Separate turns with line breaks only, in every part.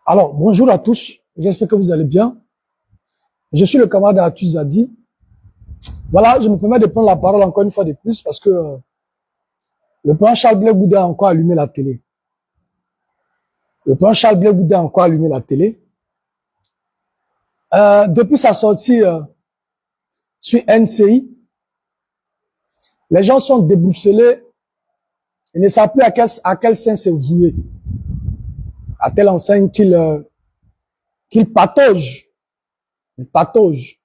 Alors, bonjour à tous. J'espère que vous allez bien. Je suis le camarade Arthur Zadi. Voilà, je me permets de prendre la parole encore une fois de plus parce que le président Charles Blé Goudé a encore allumé la télé. Le président Charles Blé Goudé a encore allumé la télé. Depuis sa sortie sur NCI, les gens sont déboussolés et ne savent plus à quel sein se vouer. À telle enseigne qu'il patauge. Ils pataugent.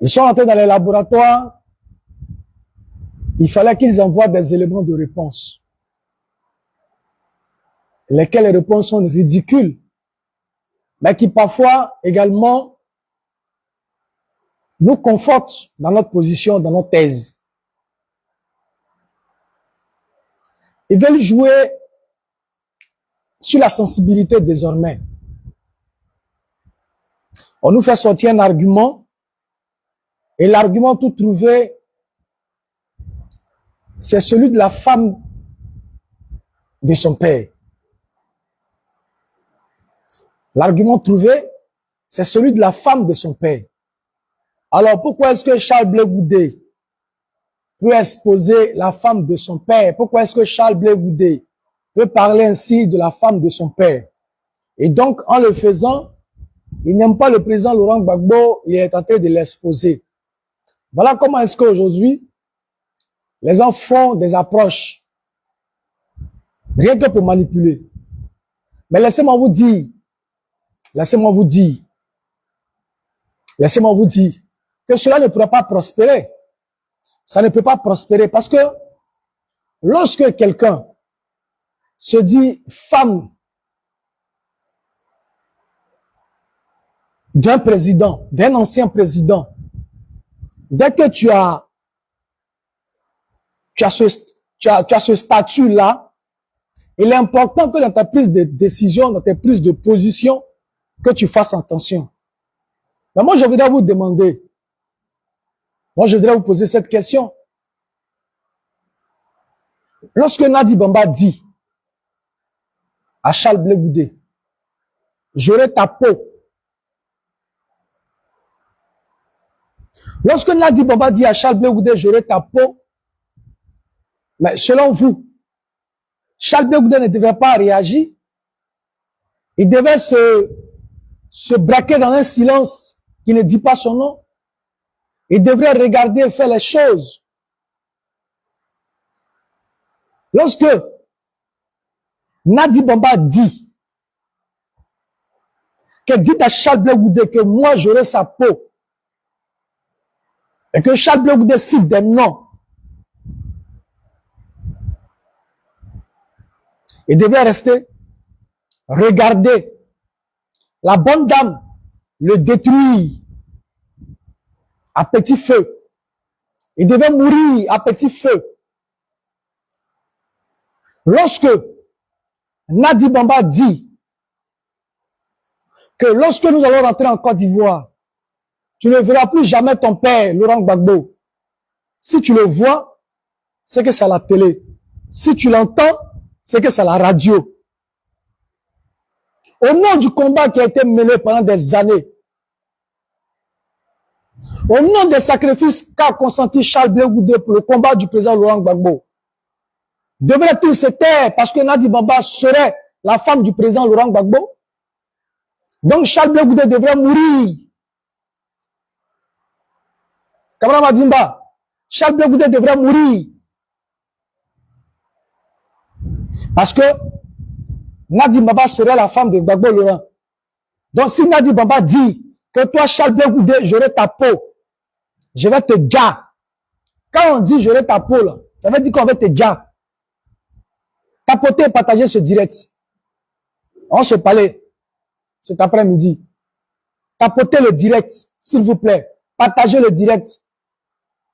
Ils sont entrés dans les laboratoires. Il fallait qu'ils envoient des éléments de réponse. Lesquelles les réponses sont ridicules. Mais qui parfois également nous confortent dans notre position, dans notre thèse. Ils veulent jouer sur la sensibilité désormais. On nous fait sortir un argument et l'argument tout trouvé, c'est celui de la femme de son père. L'argument trouvé, c'est celui de la femme de son père. Alors pourquoi est-ce que Charles Blé Goudé peut exposer la femme de son père? Pourquoi est-ce que Charles Blé Goudé peut parler ainsi de la femme de son père? Et donc, en le faisant, il n'aime pas le président Laurent Gbagbo, il est tenté de l'exposer. Voilà comment est-ce qu'aujourd'hui, les gens font des approches, rien que pour manipuler. Mais laissez-moi vous dire que cela ne pourra pas prospérer. Ça ne peut pas prospérer parce que lorsque quelqu'un se dit femme d'un président, d'un ancien président, dès que tu as ce statut-là, il est important que dans ta prise de décision, dans ta prise de position, que tu fasses attention. Mais moi, je voudrais vous demander, je voudrais vous poser cette question. Lorsque Nadi Bamba dit à Charles Blé Goudé, j'aurai ta peau. Lorsque Nadi Bamba dit à Charles Blé Goudé, j'aurai ta peau, mais selon vous, Charles Blé Goudé ne devait pas réagir. Il devait se braquer dans un silence qui ne dit pas son nom. Il devrait regarder et faire les choses. Lorsque Nadi Bamba dit à Charles Blé Goudé que moi j'aurai sa peau et que Charles Blé Goudé cite des noms, il devait rester, regarder la bonne dame le détruire à petit feu. Il devait mourir à petit feu. Lorsque Nadi Bamba dit que lorsque nous allons rentrer en Côte d'Ivoire, tu ne verras plus jamais ton père, Laurent Gbagbo. Si tu le vois, c'est que c'est à la télé. Si tu l'entends, c'est que c'est à la radio. Au nom du combat qui a été mené pendant des années, au nom des sacrifices qu'a consenti Charles Blé Goudé pour le combat du président Laurent Gbagbo, devrait-il se taire parce que Nadi Bamba serait la femme du président Laurent Gbagbo? Donc Charles Blé Goudé devrait mourir. Kamara Madimba, Charles Blé Goudé devrait mourir. Parce que Nadi Bamba serait la femme de Gbagbo Laurent. Donc si Nadi Bamba dit que toi Charles Blé Goudé, j'aurai ta peau, je vais te dire. Quand on dit j'aurai ta peau, là, ça veut dire qu'on va te dire. Tapoter et partager ce direct. On se parlait cet après-midi. Tapotez le direct, s'il vous plaît. Partagez le direct.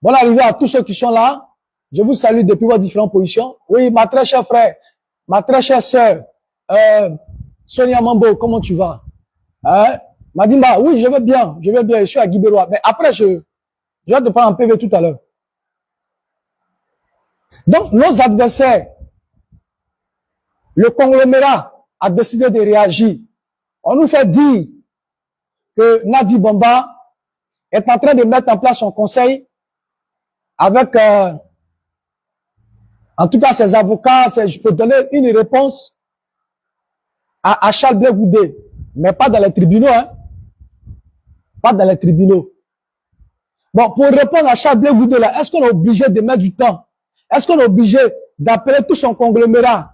Bonne arrivée à tous ceux qui sont là. Je vous salue depuis vos différentes positions. Oui, ma très chère frère, ma très chère sœur, Sonia Mambo, comment tu vas? Madimba, oui, je vais bien, je suis à Guibérois. Mais après, je vais te prendre un PV tout à l'heure. Donc, nos adversaires, le conglomérat a décidé de réagir. On nous fait dire que Nadi Bamba est en train de mettre en place son conseil avec, en tout cas, ses avocats. Je peux donner une réponse à Charles Blé Goudé, mais pas dans les tribunaux, hein. Pas dans les tribunaux. Bon, pour répondre à Charles Blé Goudé, là, est-ce qu'on est obligé de mettre du temps? Est-ce qu'on est obligé d'appeler tout son conglomérat,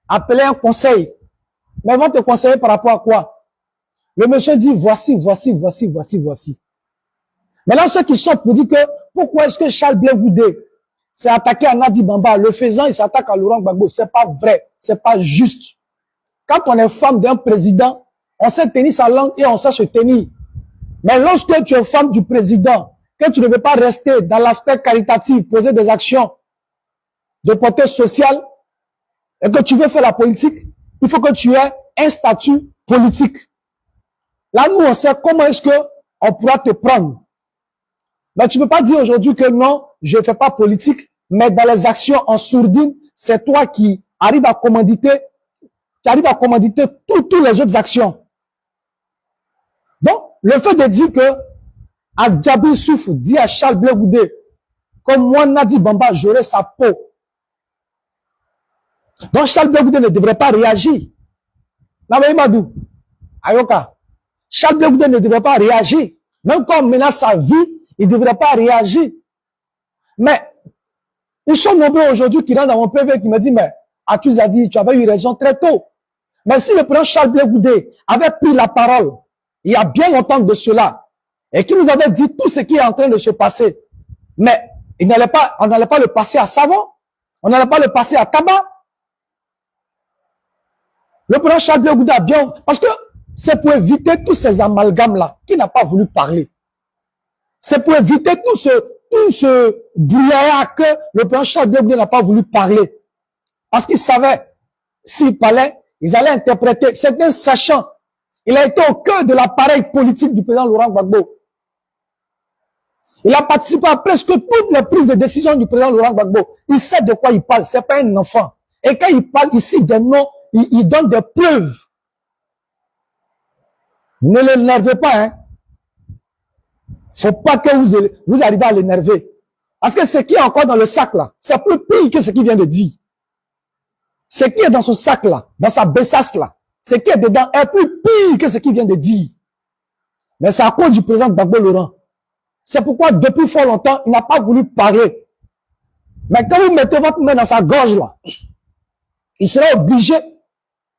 appeler un conseil? Mais ils vont te conseiller par rapport à quoi? Le monsieur dit, voici. Maintenant, ceux qui sont pour dire que, pourquoi est-ce que Charles Blé Goudé s'est attaqué à Nadi Bamba? Le faisant, il s'attaque à Laurent Gbagbo. C'est pas vrai. C'est pas juste. Quand on est femme d'un président, on sait tenir sa langue et on sait se tenir. Mais lorsque tu es femme du président, que tu ne veux pas rester dans l'aspect caritatif, poser des actions de portée sociale, et que tu veux faire la politique, il faut que tu aies un statut politique. Là, nous, on sait comment est-ce que on pourra te prendre. Mais tu ne peux pas dire aujourd'hui que non, je ne fais pas politique, mais dans les actions en sourdine, c'est toi qui arrives à commanditer, toutes les autres actions. Donc, le fait de dire que Adjabi Souf dit à Charles Blé Goudé, comme moi, Nadi Bamba, j'aurai sa peau. Donc, Charles Blé Goudé ne devrait pas réagir. Nabaïmadou, Ayoka, Charles Blé Goudé ne devrait pas réagir. Même quand on menace sa vie, il ne devrait pas réagir. Mais, ils sont nombreux aujourd'hui qui rentrent dans mon PV qui me disent, mais, Atus a dit, tu avais eu raison très tôt. Mais si le président Charles Blé Goudé avait pris la parole, il y a bien longtemps de cela, et qui nous avait dit tout ce qui est en train de se passer, mais on n'allait pas le passer à savon, on n'allait pas le passer à tabac. Le président Charles Blé Goudé a bien, parce que c'est pour éviter tous ces amalgames-là, qui n'a pas voulu parler. C'est pour éviter tout ce brouillard que le président Charles Blé Goudé n'a pas voulu parler. Parce qu'il savait, s'il parlait, ils allaient interpréter. C'est un sachant. Il a été au cœur de l'appareil politique du président Laurent Gbagbo. Il a participé à presque toutes les prises de décision du président Laurent Gbagbo. Il sait de quoi il parle. C'est pas un enfant. Et quand il parle ici des noms, il donne des preuves. Ne l'énervez pas, hein. Faut pas que vous arrivez à l'énerver. Parce que ce qui est encore dans le sac là, c'est plus pire que ce qu'il vient de dire. Ce qui est dans son sac là, dans sa besace là, ce qui est dedans est plus pire que ce qu'il vient de dire. Mais c'est à cause du président Gbagbo Laurent. C'est pourquoi depuis fort longtemps, il n'a pas voulu parler. Mais quand vous mettez votre main dans sa gorge là, il sera obligé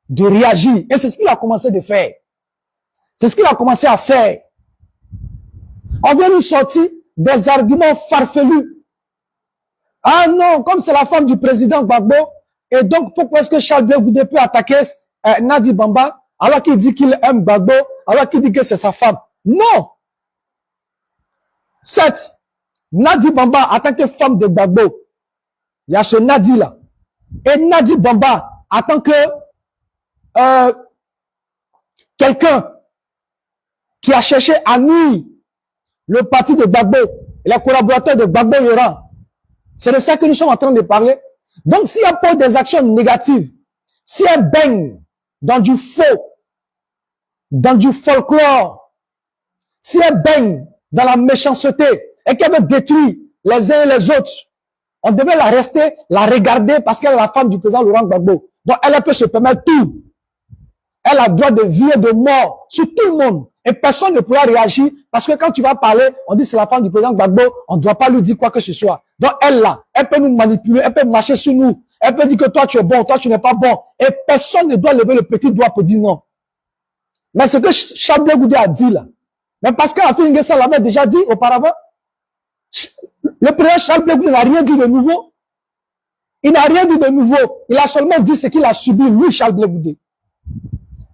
de réagir. Et c'est ce qu'il a commencé de faire. C'est ce qu'il a commencé à faire. On vient nous sortir des arguments farfelus. Ah non, comme c'est la femme du président Gbagbo, et donc pourquoi est-ce que Charles Blé Goudé peut attaquer Nadi Bamba alors qu'il dit qu'il aime Gbagbo, alors qu'il dit que c'est sa femme? Non. Certes, Nadi Bamba en tant que femme de Gbagbo, il y a ce Nadi là. Et Nadi Bamba en tant que quelqu'un qui a cherché à nuire le parti de Gbagbo, les collaborateurs de Gbagbo Laurent. C'est de ça que nous sommes en train de parler. Donc, s'il y a pas des actions négatives, si elle baigne dans du faux, dans du folklore, si elle baigne dans la méchanceté et qu'elle veut détruire les uns et les autres, on devait la rester, la regarder parce qu'elle est la femme du président Laurent Gbagbo. Donc, elle peut se permettre tout. Elle a droit de vie et de mort sur tout le monde. Et personne ne pourra réagir parce que quand tu vas parler, on dit c'est la femme du président Gbagbo, on ne doit pas lui dire quoi que ce soit. Donc elle là, elle peut nous manipuler, elle peut marcher sur nous, elle peut dire que toi tu es bon, toi tu n'es pas bon. Et personne ne doit lever le petit doigt pour dire non. Mais ce que Charles Blé Goudé a dit là, mais parce qu'Afin N'Guessan l'avait déjà dit auparavant, le président Charles Blé Goudé n'a rien dit de nouveau. Il n'a rien dit de nouveau. Il a seulement dit ce qu'il a subi, lui Charles Blé Goudé.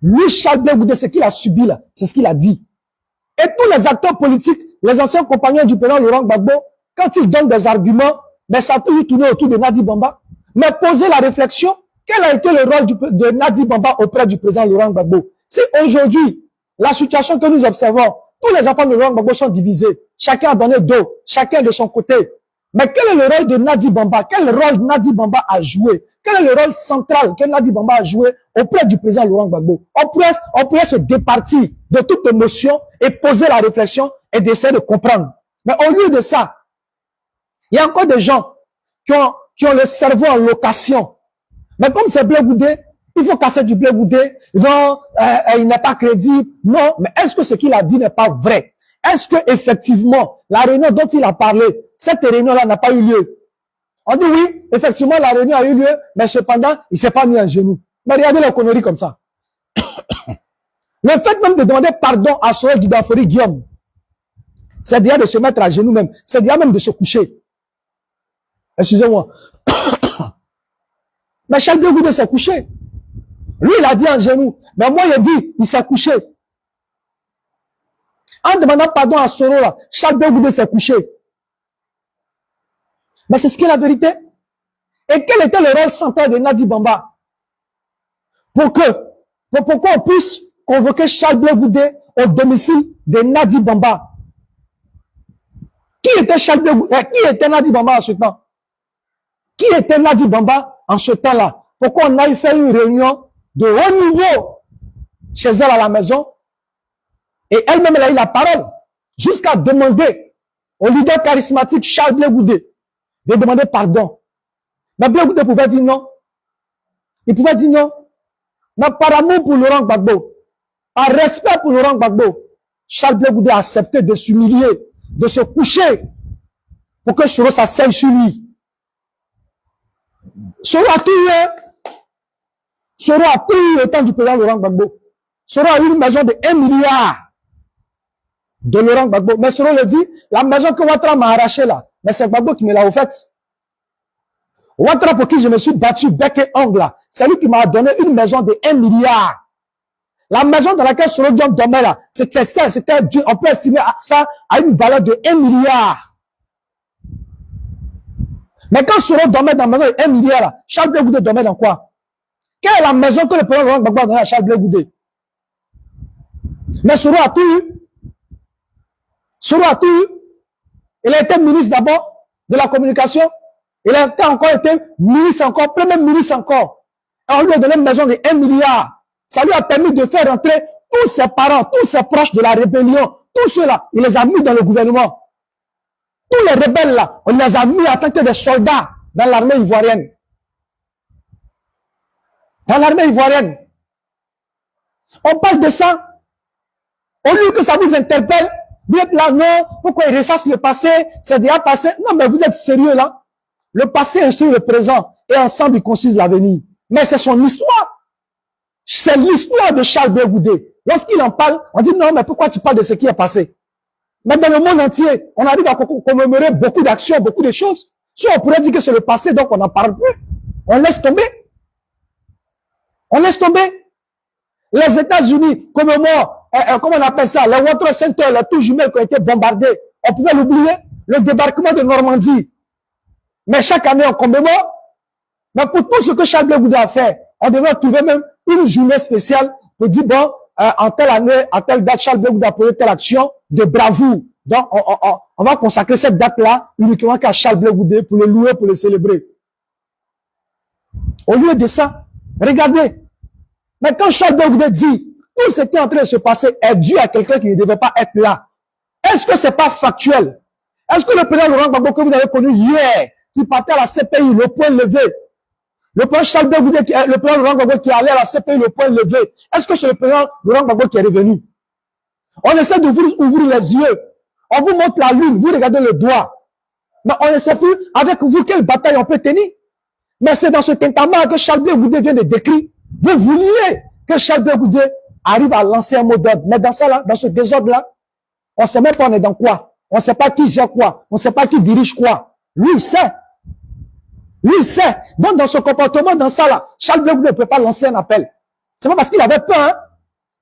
Lui, Charles Blé Goudé, ce qu'il a subi là, c'est ce qu'il a dit. Et tous les acteurs politiques, les anciens compagnons du président Laurent Gbagbo, quand ils donnent des arguments, mais ça a toujours tourné autour de Nadi Bamba. Mais posez la réflexion, quel a été le rôle de Nadi Bamba auprès du président Laurent Gbagbo? Si aujourd'hui, la situation que nous observons, tous les enfants de Laurent Gbagbo sont divisés, chacun a donné dos, chacun de son côté. Mais quel est le rôle de Nadi Bamba? Quel rôle Nadi Bamba a joué? Quel est le rôle central que Nadi Bamba a joué auprès du président Laurent Gbagbo? On pourrait se départir de toute émotion et poser la réflexion et d'essayer de comprendre. Mais au lieu de ça, il y a encore des gens qui ont le cerveau en location. Mais comme c'est Blé Goudé, il faut casser du Blé Goudé. Non, il n'est pas crédible. Non, mais est-ce que ce qu'il a dit n'est pas vrai? Est-ce que effectivement la réunion dont il a parlé, cette réunion-là n'a pas eu lieu? On dit oui, effectivement la réunion a eu lieu, mais cependant il s'est pas mis en genoux. Mais regardez la connerie comme ça. Le fait même de demander pardon à Sorel Dibafori Guillaume, c'est déjà de se mettre à genoux même, c'est déjà même de se coucher. Excusez-moi. Mais Charles Blé Goudé s'est couché. Lui, il a dit en genoux. Mais moi, il a dit, il s'est couché. En demandant pardon à Soro, là, Charles Blé Goudé s'est couché. Mais c'est ce qui est la vérité. Et quel était le rôle central de Nadi Bamba? Pour qu'on puisse convoquer Charles Blé Goudé au domicile de Nadi Bamba. Qui était Charles Blé Goudé? Qui était Nadi Bamba en ce temps? Qui était Nadi Bamba en ce temps-là? Pourquoi on a fait une réunion de haut niveau chez elle à la maison? Et elle-même, elle a eu la parole jusqu'à demander au leader charismatique Charles Blé Goudé de demander pardon. Mais Blé Goudé pouvait dire non. Il pouvait dire non. Mais par amour pour Laurent Gbagbo, par respect pour Laurent Gbagbo, Charles Blé Goudé a accepté de s'humilier, de se coucher pour que Soro s'asseye sur lui. Soro a tout eu. Soro a tout eu au temps du président Laurent Gbagbo. Soro a eu une maison de 1 milliard de Laurent Gbagbo. Mais Soro le dit, la maison que Ouattara m'a arrachée là, mais c'est Gbagbo qui me l'a offerte. Ouattara pour qui je me suis battu bec et ongle là, c'est lui qui m'a donné une maison de 1 milliard. La maison dans laquelle Soro Diom dormait là, on peut estimer ça à une valeur de 1 milliard. Mais quand Soro dormait dans la maison de 1 milliard là, Charles Blé Goudé dormait dans quoi? Quelle est la maison que le président Laurent Gbagbo a donnée à Charles Blé Goudé? Mais Soro a tout eu. Soro a tout eu. Il a été ministre d'abord de la communication. Il a encore été ministre encore, premier ministre encore. Et on lui a donné une maison de 1 milliard. Ça lui a permis de faire rentrer tous ses parents, tous ses proches de la rébellion, tous ceux-là, il les a mis dans le gouvernement. Tous les rebelles là, on les a mis en tant que des soldats dans l'armée ivoirienne. Dans l'armée ivoirienne. On parle de ça. Au lieu que ça vous interpelle, vous êtes là, non, pourquoi il ressasse le passé, c'est déjà passé. Non, mais vous êtes sérieux là. Le passé instruit le présent et ensemble ils construisent l'avenir. Mais c'est son histoire. C'est l'histoire de Charles Blé Goudé. Lorsqu'il en parle, on dit non, mais pourquoi tu parles de ce qui est passé? Mais dans le monde entier, on arrive à commémorer beaucoup d'actions, beaucoup de choses. Si on pourrait dire que c'est le passé, donc on n'en parle plus. On laisse tomber. On laisse tomber. Les États-Unis commémorent, comment on appelle ça, les Water Center, les tours jumelles qui ont été bombardées. On pouvait l'oublier. Le débarquement de Normandie. Mais chaque année, on commémore. Mais pour tout ce que Charles Blé Goudé a fait, on devrait trouver même une journée spéciale pour dire, bon, en telle année, à telle date, Charles Blé Goudé a posé telle action de bravoure. Donc, on va consacrer cette date-là uniquement qu'à Charles Blé Goudé pour le louer, pour le célébrer. Au lieu de ça, regardez. Mais quand Charles Blé Goudé dit, tout ce qui est en train de se passer est dû à quelqu'un qui ne devait pas être là. Est-ce que c'est pas factuel? Est-ce que le président Laurent Gbagbo que vous avez connu hier, qui partait à la CPI, le point levé, le président Charles Blé Goudé, le président Laurent Gbagbo qui allait à la CPI, le point levé, est-ce que c'est le président Laurent Gbagbo qui est revenu? On essaie de vous ouvrir les yeux. On vous montre la lune, vous regardez le doigt. Mais on ne sait plus avec vous quelle bataille on peut tenir. Mais c'est dans ce tintamarre que Charles Blé Goudé vient de décrire. Vous vouliez que Charles Blé Goudé arrive à lancer un mot d'ordre. Mais dans ça là, dans ce désordre-là, on ne sait même pas on est dans quoi. On ne sait pas qui gère quoi. On ne sait pas qui dirige quoi. Lui, il sait. Lui, il sait. Donc, dans ce comportement, dans ça là, Charles Blé Goudé ne peut pas lancer un appel. C'est pas parce qu'il avait peur, hein,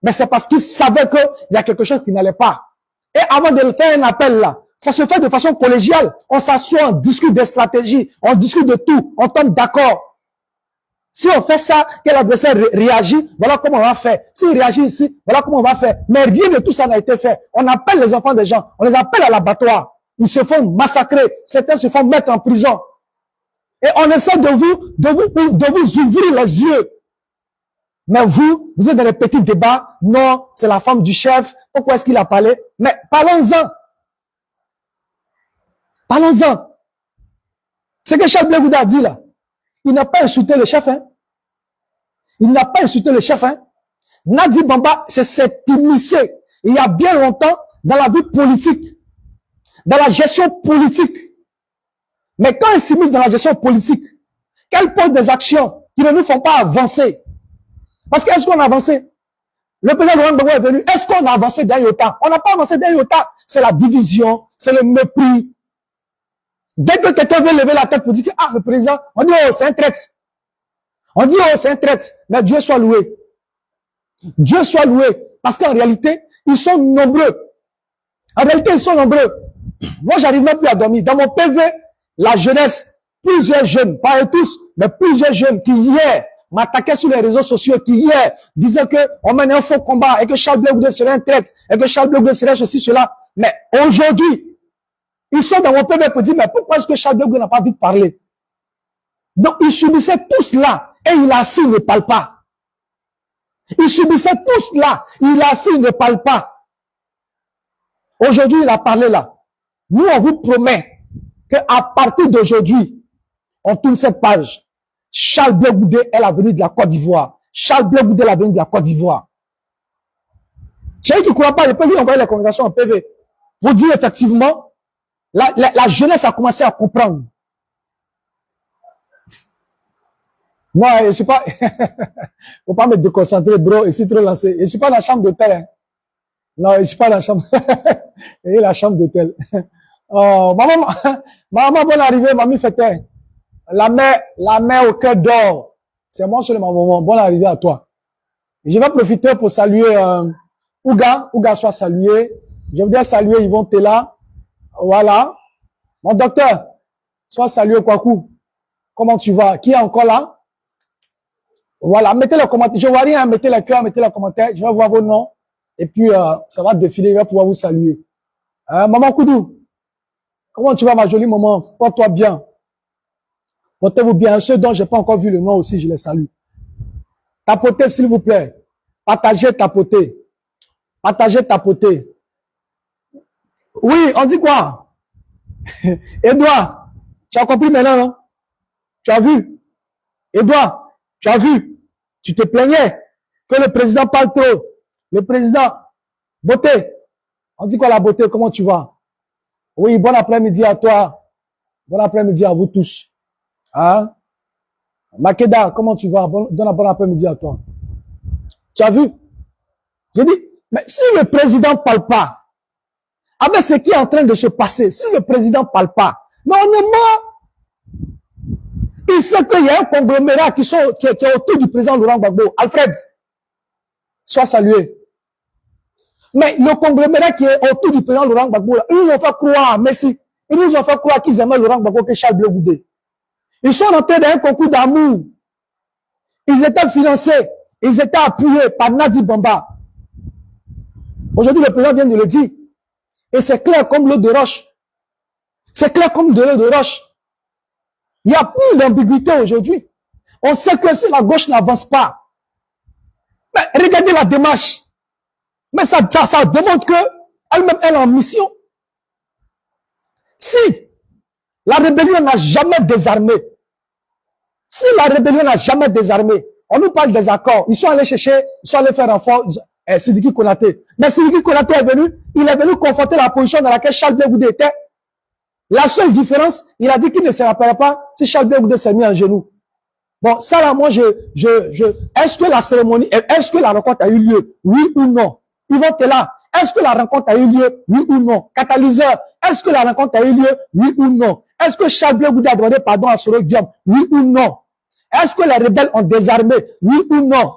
mais c'est parce qu'il savait qu'il y a quelque chose qui n'allait pas. Et avant de faire un appel là, ça se fait de façon collégiale. On s'assoit, on discute des stratégies, on discute de tout, on tombe d'accord. Si on fait ça, que l'adversaire réagit, voilà comment on va faire. S'il réagit ici, voilà comment on va faire. Mais rien de tout ça n'a été fait. On appelle les enfants des gens, on les appelle à l'abattoir. ils se font massacrer, certains se font mettre en prison. Et on essaie de vous ouvrir les yeux. Mais vous êtes dans les petits débats. Non, c'est la femme du chef. Pourquoi est-ce qu'il a parlé? Mais parlons-en. Parlons-en. Ce que Charles Blé Goudé a dit là, il n'a pas insulté le chef. Hein? Il n'a pas insulté le chef. Hein? Nadi Bamba s'est immiscé il y a bien longtemps dans la vie politique, dans la gestion politique. Mais quand il s'immisce dans la gestion politique, qu'elle pose des actions qui ne nous font pas avancer. Parce qu'est-ce qu'on a avancé? Le président Laurent Gbagbo est venu. Est-ce qu'on a avancé d'un iota? On n'a pas avancé d'un iota. C'est la division, c'est le mépris. Dès que quelqu'un veut lever la tête pour dire que, ah, le président, on dit, oh, c'est un traître. On dit, oh, c'est un traître. Mais Dieu soit loué. Dieu soit loué. Parce qu'en réalité, ils sont nombreux. En réalité, ils sont nombreux. Moi, j'arrive même plus à dormir. Dans mon PV, la jeunesse, plusieurs jeunes, pas tous, mais plusieurs jeunes qui hier m'attaquaient sur les réseaux sociaux, qui hier disaient que on mène un faux combat et que Charles Blé Goudé serait un traître et que Charles Blé Goudé serait ceci, cela. Mais aujourd'hui, ils sont dans mon PV pour dire, mais pourquoi est-ce que Charles Blé Goudé n'a pas envie de parler? Donc, ils subissaient tout cela et il assis, il ne parle pas. Ils subissaient tout cela, il assis, il ne parle pas. Aujourd'hui, il a parlé là. Nous, on vous promet qu'à partir d'aujourd'hui, on tourne cette page. Charles Blé Goudé est l'avenir de la Côte d'Ivoire. Charles Blé Goudé est l'avenir de la Côte d'Ivoire. Celui qui ne croit pas, il peut lui envoyer la conversation en PV. Pour dire effectivement, la jeunesse a commencé à comprendre. Moi, je suis pas, faut pas me déconcentrer, bro, je suis trop lancé. Je suis pas dans la chambre d'hôtel, hein. Non, je suis pas dans la chambre, et la chambre d'hôtel. Oh, maman, bonne arrivée, mamie fêtait. La mère au cœur d'or. C'est moi seulement, maman. Bonne arrivée à toi. Et je vais profiter pour saluer, Ouga soit salué. Je voudrais saluer Yvon Tella. Voilà. Mon docteur, sois salué, Kwaku. Comment tu vas? Qui est encore là? Voilà, mettez les commentaires. Je vois rien, mettez les cœurs, mettez les commentaires. Je vais voir vos noms. Et puis, ça va défiler, je vais pouvoir vous saluer. Maman Koudou, comment tu vas, ma jolie maman? Porte-toi bien. Portez-vous bien. Ceux dont j'ai pas encore vu le nom aussi, je les salue. Tapotez, s'il vous plaît. Partagez, tapotez. Partagez, tapotez. Oui, on dit quoi? Edouard, tu as compris maintenant, non? Tu as vu? Edouard, tu as vu? Tu te plaignais que le président parle trop. Le président, beauté. On dit quoi la beauté? Comment tu vas? Oui, bon après-midi à toi. Bon après-midi à vous tous. Hein? Makeda, comment tu vas? Bon après-midi à toi. Tu as vu? J'ai dit, mais si le président parle pas, avec ce qui est en train de se passer, si le président parle pas, mais on est mort. Il sait qu'il y a un conglomérat qui est autour du président Laurent Gbagbo. Alfred, sois salué. Mais le conglomérat qui est autour du président Laurent Gbagbo, ils nous ont fait croire, merci, ils nous ont fait croire qu'ils aimaient Laurent Gbagbo que Charles Blé Goudé. Ils sont entrés dans un concours d'amour. Ils étaient financés, ils étaient appuyés par Nadi Bamba. Aujourd'hui, le président vient de le dire. Et c'est clair comme l'eau de roche. C'est clair comme de l'eau de roche. Il n'y a plus d'ambiguïté aujourd'hui. On sait que si la gauche n'avance pas, mais regardez la démarche. Mais ça démontre que elle-même, elle est en mission. Si la rébellion n'a jamais désarmé, si la rébellion n'a jamais désarmé, on nous parle des accords. Ils sont allés chercher, ils sont allés faire renfort Sidiki Konaté. Mais Sidiki Konaté est venu, il est venu confronter la position dans laquelle Charles Blé Goudé était. La seule différence, il a dit qu'il ne se rappelait pas si Charles Blé Goudé s'est mis en genoux. Bon, ça là, moi, est-ce que la cérémonie, est-ce que la rencontre a eu lieu? Oui ou non? Yvon Tella, est-ce que la rencontre a eu lieu? Oui ou non? Catalyseur, est-ce que la rencontre a eu lieu? Oui ou non? Est-ce que Charles Blé Goudé a demandé pardon à Soro Guillaume? Oui ou non? Est-ce que les rebelles ont désarmé? Oui ou non?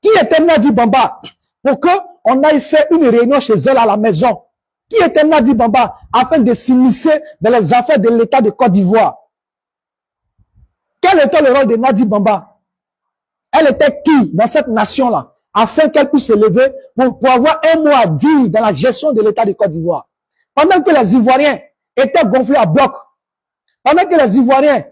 Qui était Nadi Bamba pour qu'on aille faire une réunion chez elle à la maison? Qui était Nadi Bamba afin de s'immiscer dans les affaires de l'État de Côte d'Ivoire? Quel était le rôle de Nadi Bamba? Elle était qui dans cette nation-là afin qu'elle puisse se lever pour avoir un mot à dire dans la gestion de l'État de Côte d'Ivoire? Pendant que les Ivoiriens étaient gonflés à bloc, pendant que les Ivoiriens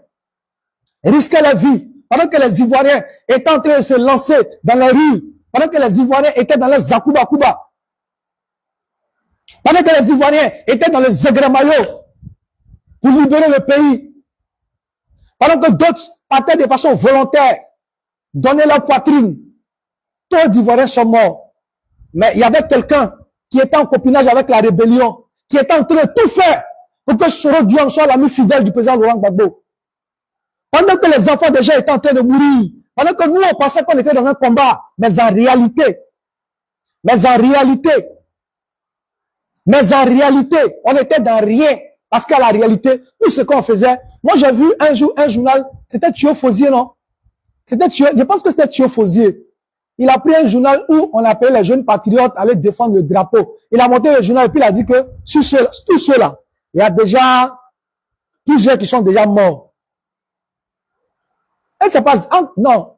risquaient la vie, pendant que les Ivoiriens étaient en train de se lancer dans la rue, pendant que les Ivoiriens étaient dans les Zakuba Kuba, pendant que les Ivoiriens étaient dans les Zegremayo pour libérer le pays, pendant que d'autres partaient de façon volontaire, donner leur poitrine, tous les Ivoiriens sont morts. Mais il y avait quelqu'un qui était en copinage avec la rébellion, qui était en train de tout faire pour que Soro Guillaume soit l'ami fidèle du président Laurent Gbagbo. Pendant que les enfants déjà étaient en train de mourir, pendant que nous on pensait qu'on était dans un combat, mais en réalité, on était dans rien. Parce qu'à la réalité, tout ce qu'on faisait, moi j'ai vu un jour un journal, c'était Thio Fosier, non? C'était Thio, je pense que c'était Thio Fosier. Il a pris un journal où on appelait les jeunes patriotes à aller défendre le drapeau. Il a monté le journal et puis il a dit que sur tous ceux-là, il y a déjà plusieurs qui sont déjà morts. Elle c'est pas, non,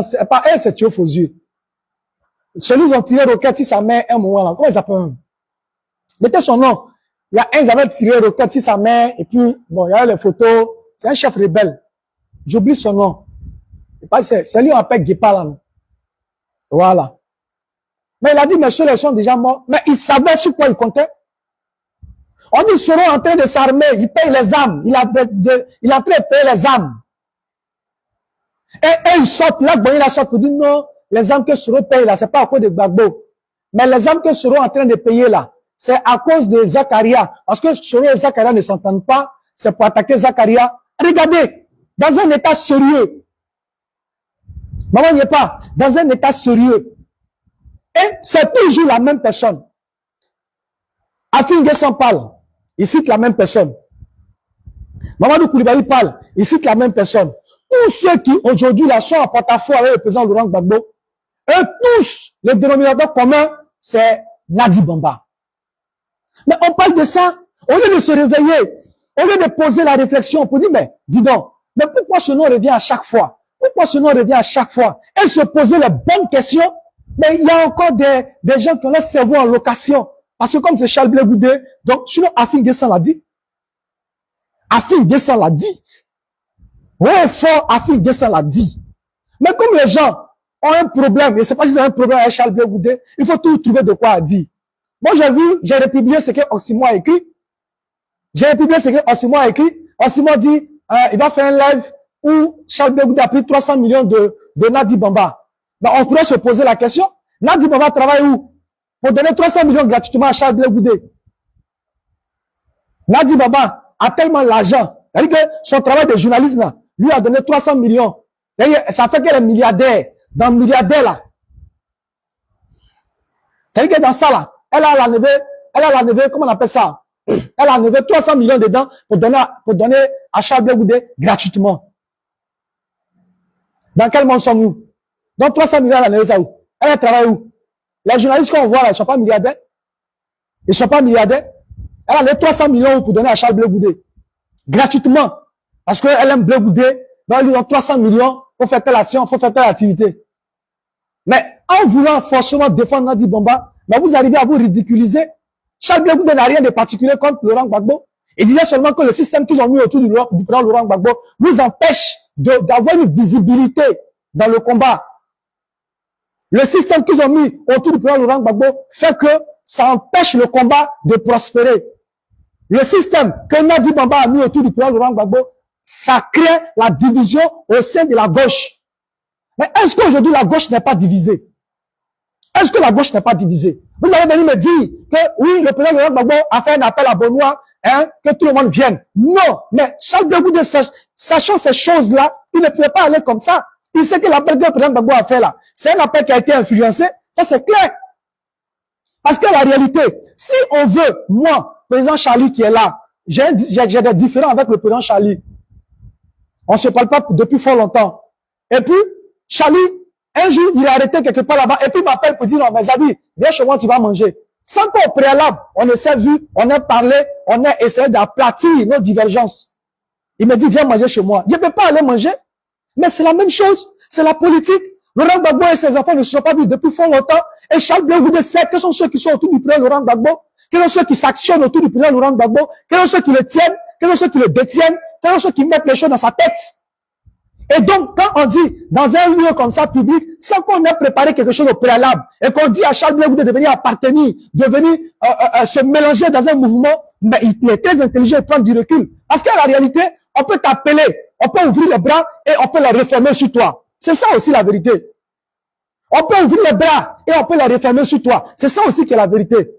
c'est pas elle, c'est Thio Fosier. Celui qui ont tiré roquette sur sa mère un moment là, comment il s'appelle? Mettez son nom. Il y a un qui avait tiré roquette sur sa mère et puis, bon, il y a les photos. C'est un chef rebelle. J'oublie son nom. C'est lui on appelle Guépa là. Voilà. Mais il a dit, messieurs, ils sont déjà morts. Mais il savait sur quoi il comptait. On dit, ils seront en train de s'armer. Ils payent les armes. Il est en train de payer les armes. Et ils sortent là, bon, il a sorti pour dire, non, les armes que Soro paye là, c'est pas à cause de Gbagbo. Mais les armes que Soro est en train de payer là, c'est à cause de Zakaria. Parce que Soro et Zakaria ne s'entendent pas. C'est pour attaquer Zakaria. Regardez, dans un état sérieux. Maman n'y est pas. Dans un état sérieux. Et c'est toujours la même personne. Afin Guessan parle. Il cite la même personne. Mamadou Koulibaly parle. Il cite la même personne. Tous ceux qui aujourd'hui là sont en porte-à-faux avec le président Laurent Gbagbo, eux tous, le dénominateur commun, c'est Nadi Bamba. Mais on parle de ça, au lieu de se réveiller, au lieu de poser la réflexion pour dire, mais dis donc, mais pourquoi ce nom revient à chaque fois? Pourquoi ce nom revient à chaque fois? Et se poser les bonnes questions, mais il y a encore des gens qui ont leur cerveau en location. Parce que comme c'est Charles Blé Goudé, donc sinon Afin Guessan l'a dit. Afin Guessan l'a dit. Ouais, fort, Afin Guessan l'a dit. Mais comme les gens ont un problème, je ne sais pas s'ils ont un problème avec Charles Blé Goudé, il faut tout trouver de quoi dire. Moi, j'ai republié ce que Oximo a écrit. J'ai republié ce que Oximo a écrit. Oximo dit, il va faire un live où Charles Blé Goudé a pris 300 millions de Nadi Bamba. Ben, on pourrait se poser la question. Nadi Bamba travaille où? Pour donner 300 millions gratuitement à Charles Blé Goudé. Nadi Bamba a tellement l'argent. C'est-à-dire que son travail de journalisme, là, lui a donné 300 millions. Ça fait qu'elle est milliardaire. Dans le milliardaire, là. C'est-à-dire que dans ça, là, elle a enlevé, comment on appelle ça? Elle a enlevé 300 millions dedans pour donner à Charles Blé Goudé gratuitement. Dans quel monde sommes-nous? Donc 300 millions, elle a enlevé ça où? Elle travaille où? Les journalistes qu'on voit là, ils sont pas milliardaires. Ils sont pas milliardaires. Elle a enlevé 300 millions pour donner à Charles Blé Goudé. Gratuitement. Parce qu'elle aime Blé Goudé. Donc ils lui ont 300 millions pour faire telle action, pour faire telle activité. Mais en voulant forcément défendre Nadi Bamba, mais vous arrivez à vous ridiculiser. Charles Blé Goudé n'a rien de particulier contre Laurent Gbagbo. Il disait seulement que le système qu'ils ont mis autour du président Laurent Gbagbo nous empêche d'avoir une visibilité dans le combat. Le système qu'ils ont mis autour du président Laurent Gbagbo fait que ça empêche le combat de prospérer. Le système que Nadi Bamba a mis autour du président Laurent Gbagbo, ça crée la division au sein de la gauche. Mais est-ce qu'aujourd'hui la gauche n'est pas divisée? Est-ce que la gauche n'est pas divisée? Vous allez venir me dire que oui, le président Laurent Gbagbo a fait un appel à Benoît, que tout le monde vienne. Non, mais Charles Blé Goudé, sachant ces choses-là, il ne pouvait pas aller comme ça. Il sait que l'appel que le président Gbagbo a fait là, c'est un appel qui a été influencé, ça c'est clair. Parce que la réalité, si on veut, moi, président Charlie qui est là, j'ai des différends avec le président Charlie. On ne se parle pas depuis fort longtemps. Et puis, Charlie, un jour, il est arrêté quelque part là-bas, et puis il m'appelle pour dire, non, mais Zabi, viens chez moi, tu vas manger. Sans qu'au préalable, on s'est vu, on a parlé, on a essayé d'aplatir nos divergences. Il me dit, viens manger chez moi. Je ne peux pas aller manger. Mais c'est la même chose. C'est la politique. Laurent Gbagbo et ses enfants ne se sont pas vus depuis fort longtemps. Et Charles Blé Goudé sait quels sont ceux qui sont autour du président Laurent Gbagbo, quels sont ceux qui s'actionnent autour du président Laurent Gbagbo, quels sont ceux qui le tiennent, quels sont ceux qui le détiennent, quels sont ceux qui mettent les choses dans sa tête. Et donc, quand on dit, dans un lieu comme ça, public, sans qu'on ait préparé quelque chose au préalable, et qu'on dit à Charles Blé Goudé de venir appartenir, de venir se mélanger dans un mouvement, mais il est très intelligent et prendre du recul. Parce qu'à la réalité, on peut t'appeler, on peut ouvrir les bras et on peut les refermer sur toi. C'est ça aussi la vérité. On peut ouvrir les bras et on peut les refermer sur toi. C'est ça aussi qui est la vérité.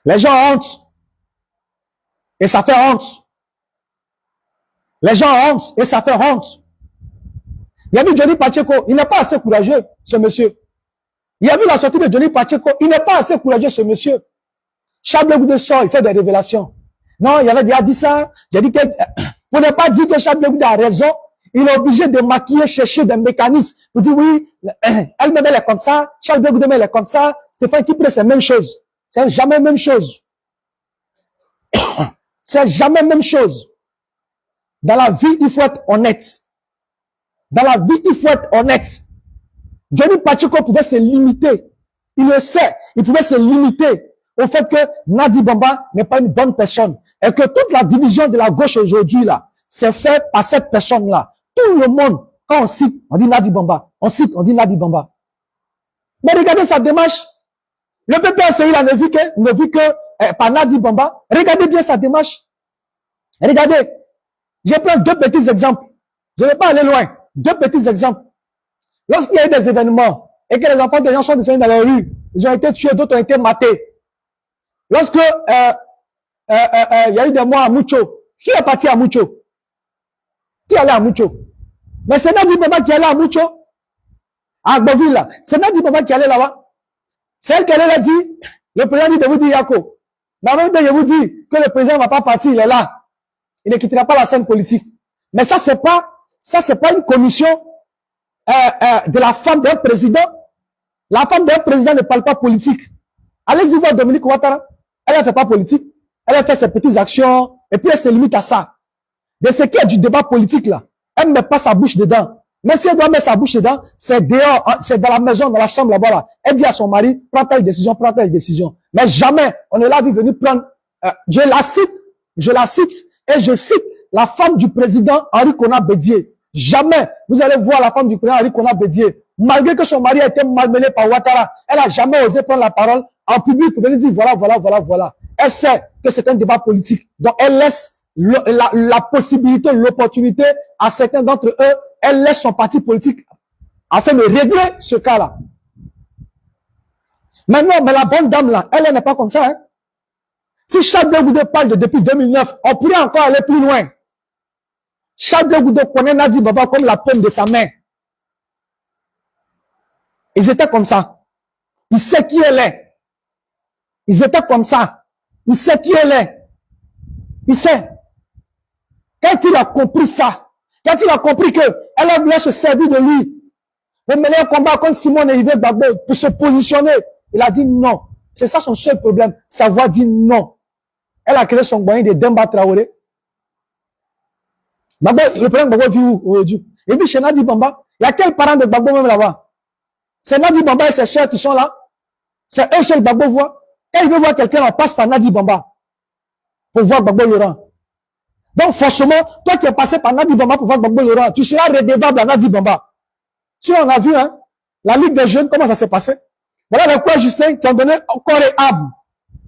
Les gens ont honte. Et ça fait honte. Les gens ont honte et ça fait honte. Il y a vu Johnny Pacheco, il n'est pas assez courageux, ce monsieur. Il y a vu la sortie de Johnny Pacheco, il n'est pas assez courageux, ce monsieur. Charles Blé Goudé sort, il fait des révélations. Non, il avait déjà dit ça. J'ai dit que, pour ne pas dire que Charles Blé Goudé a raison, il est obligé de maquiller, chercher des mécanismes pour dire oui, elle-même elle est comme ça, Charles Blé Goudé elle est comme ça, Stéphane Kipré c'est la même chose. C'est jamais la même chose. C'est jamais la même chose. Dans la vie, il faut être honnête. Dans la vie, il faut être honnête. Johnny Pacheco pouvait se limiter. Il le sait. Il pouvait se limiter au fait que Nadi Bamba n'est pas une bonne personne. Et que toute la division de la gauche aujourd'hui, là, c'est fait par cette personne-là. Tout le monde, quand on cite, on dit Nadi Bamba. On cite, on dit Nadi Bamba. Mais regardez sa démarche. Le PPSI, là, ne vit que par Nadi Bamba. Regardez bien sa démarche. Regardez. Je prends deux petits exemples. Je ne vais pas aller loin. Deux petits exemples. Lorsqu'il y a eu des événements et que les enfants des gens sont descendus dans la rue, ils ont été tués, d'autres ont été matés. Lorsque il y a eu des morts à Mucho, qui est parti à Mucho? Qui allait à Mucho? Mais c'est Nadi Bamba qui allait à Mucho. À Agboville, là. C'est Nadi Bamba qui allait là-bas. C'est elle qui allait là dire, le président dit de vous dire Yako. Mais en même temps, je vous dis que le président ne va pas partir, il est là. Il ne quittera pas la scène politique. Mais ça, c'est pas une commission de la femme d'un président. La femme d'un président ne parle pas politique. Allez-y voir Dominique Ouattara. Elle ne fait pas politique. Elle a fait ses petites actions et puis elle se limite à ça. De ce qui est du débat politique là, elle ne met pas sa bouche dedans. Mais si elle doit mettre sa bouche dedans, c'est dehors, c'est dans la maison, dans la chambre là-bas là. Elle dit à son mari, prends telle décision, prends telle décision. Mais jamais on ne l'a vu venir prendre. Je la cite et je cite la femme du président Henri Konan Bédié. Jamais vous allez voir la femme du président Henri Konan Bédié. Malgré que son mari a été malmené par Ouattara, elle a jamais osé prendre la parole en public pour venir dire voilà. Elle sait que c'est un débat politique. Donc elle laisse la possibilité, l'opportunité à certains d'entre eux, elle laisse son parti politique afin de régler ce cas-là. Maintenant, mais la bonne dame là, elle n'est pas comme ça. Hein. Si Charles Blé Goudé parle de depuis 2009, on pourrait encore aller plus loin. Charles Blé Goudé connaît Nadi Bamba comme la paume de sa main. Ils étaient comme ça. Il sait qui elle est. Ils étaient comme ça. Il sait qui elle est. Il sait. Quand il a compris ça, quand il a compris que elle a voulu se servir de lui pour mener un combat contre Simone et Yves Gbagbo pour se positionner, il a dit non. C'est ça son seul problème. Sa voix dit non. Elle a créé son moyen de Demba Traoré. Gbagbo, le président Gbagbo vit où aujourd'hui? Il vit chez Nadi Bamba. Il y a quel parent de Gbagbo même là-bas? C'est Nadi Bamba et ses soeurs qui sont là. C'est un seul Gbagbo voit. Quand il veut voir quelqu'un, on passe par Nadi Bamba pour voir Gbagbo Laurent. Donc forcément, toi qui es passé par Nadi Bamba pour voir Gbagbo Laurent, tu seras redevable à Nadi Bamba. Si on a vu, hein, la Ligue des Jeunes, comment ça s'est passé? Voilà les quoi Justin qui ont donné corps et âme.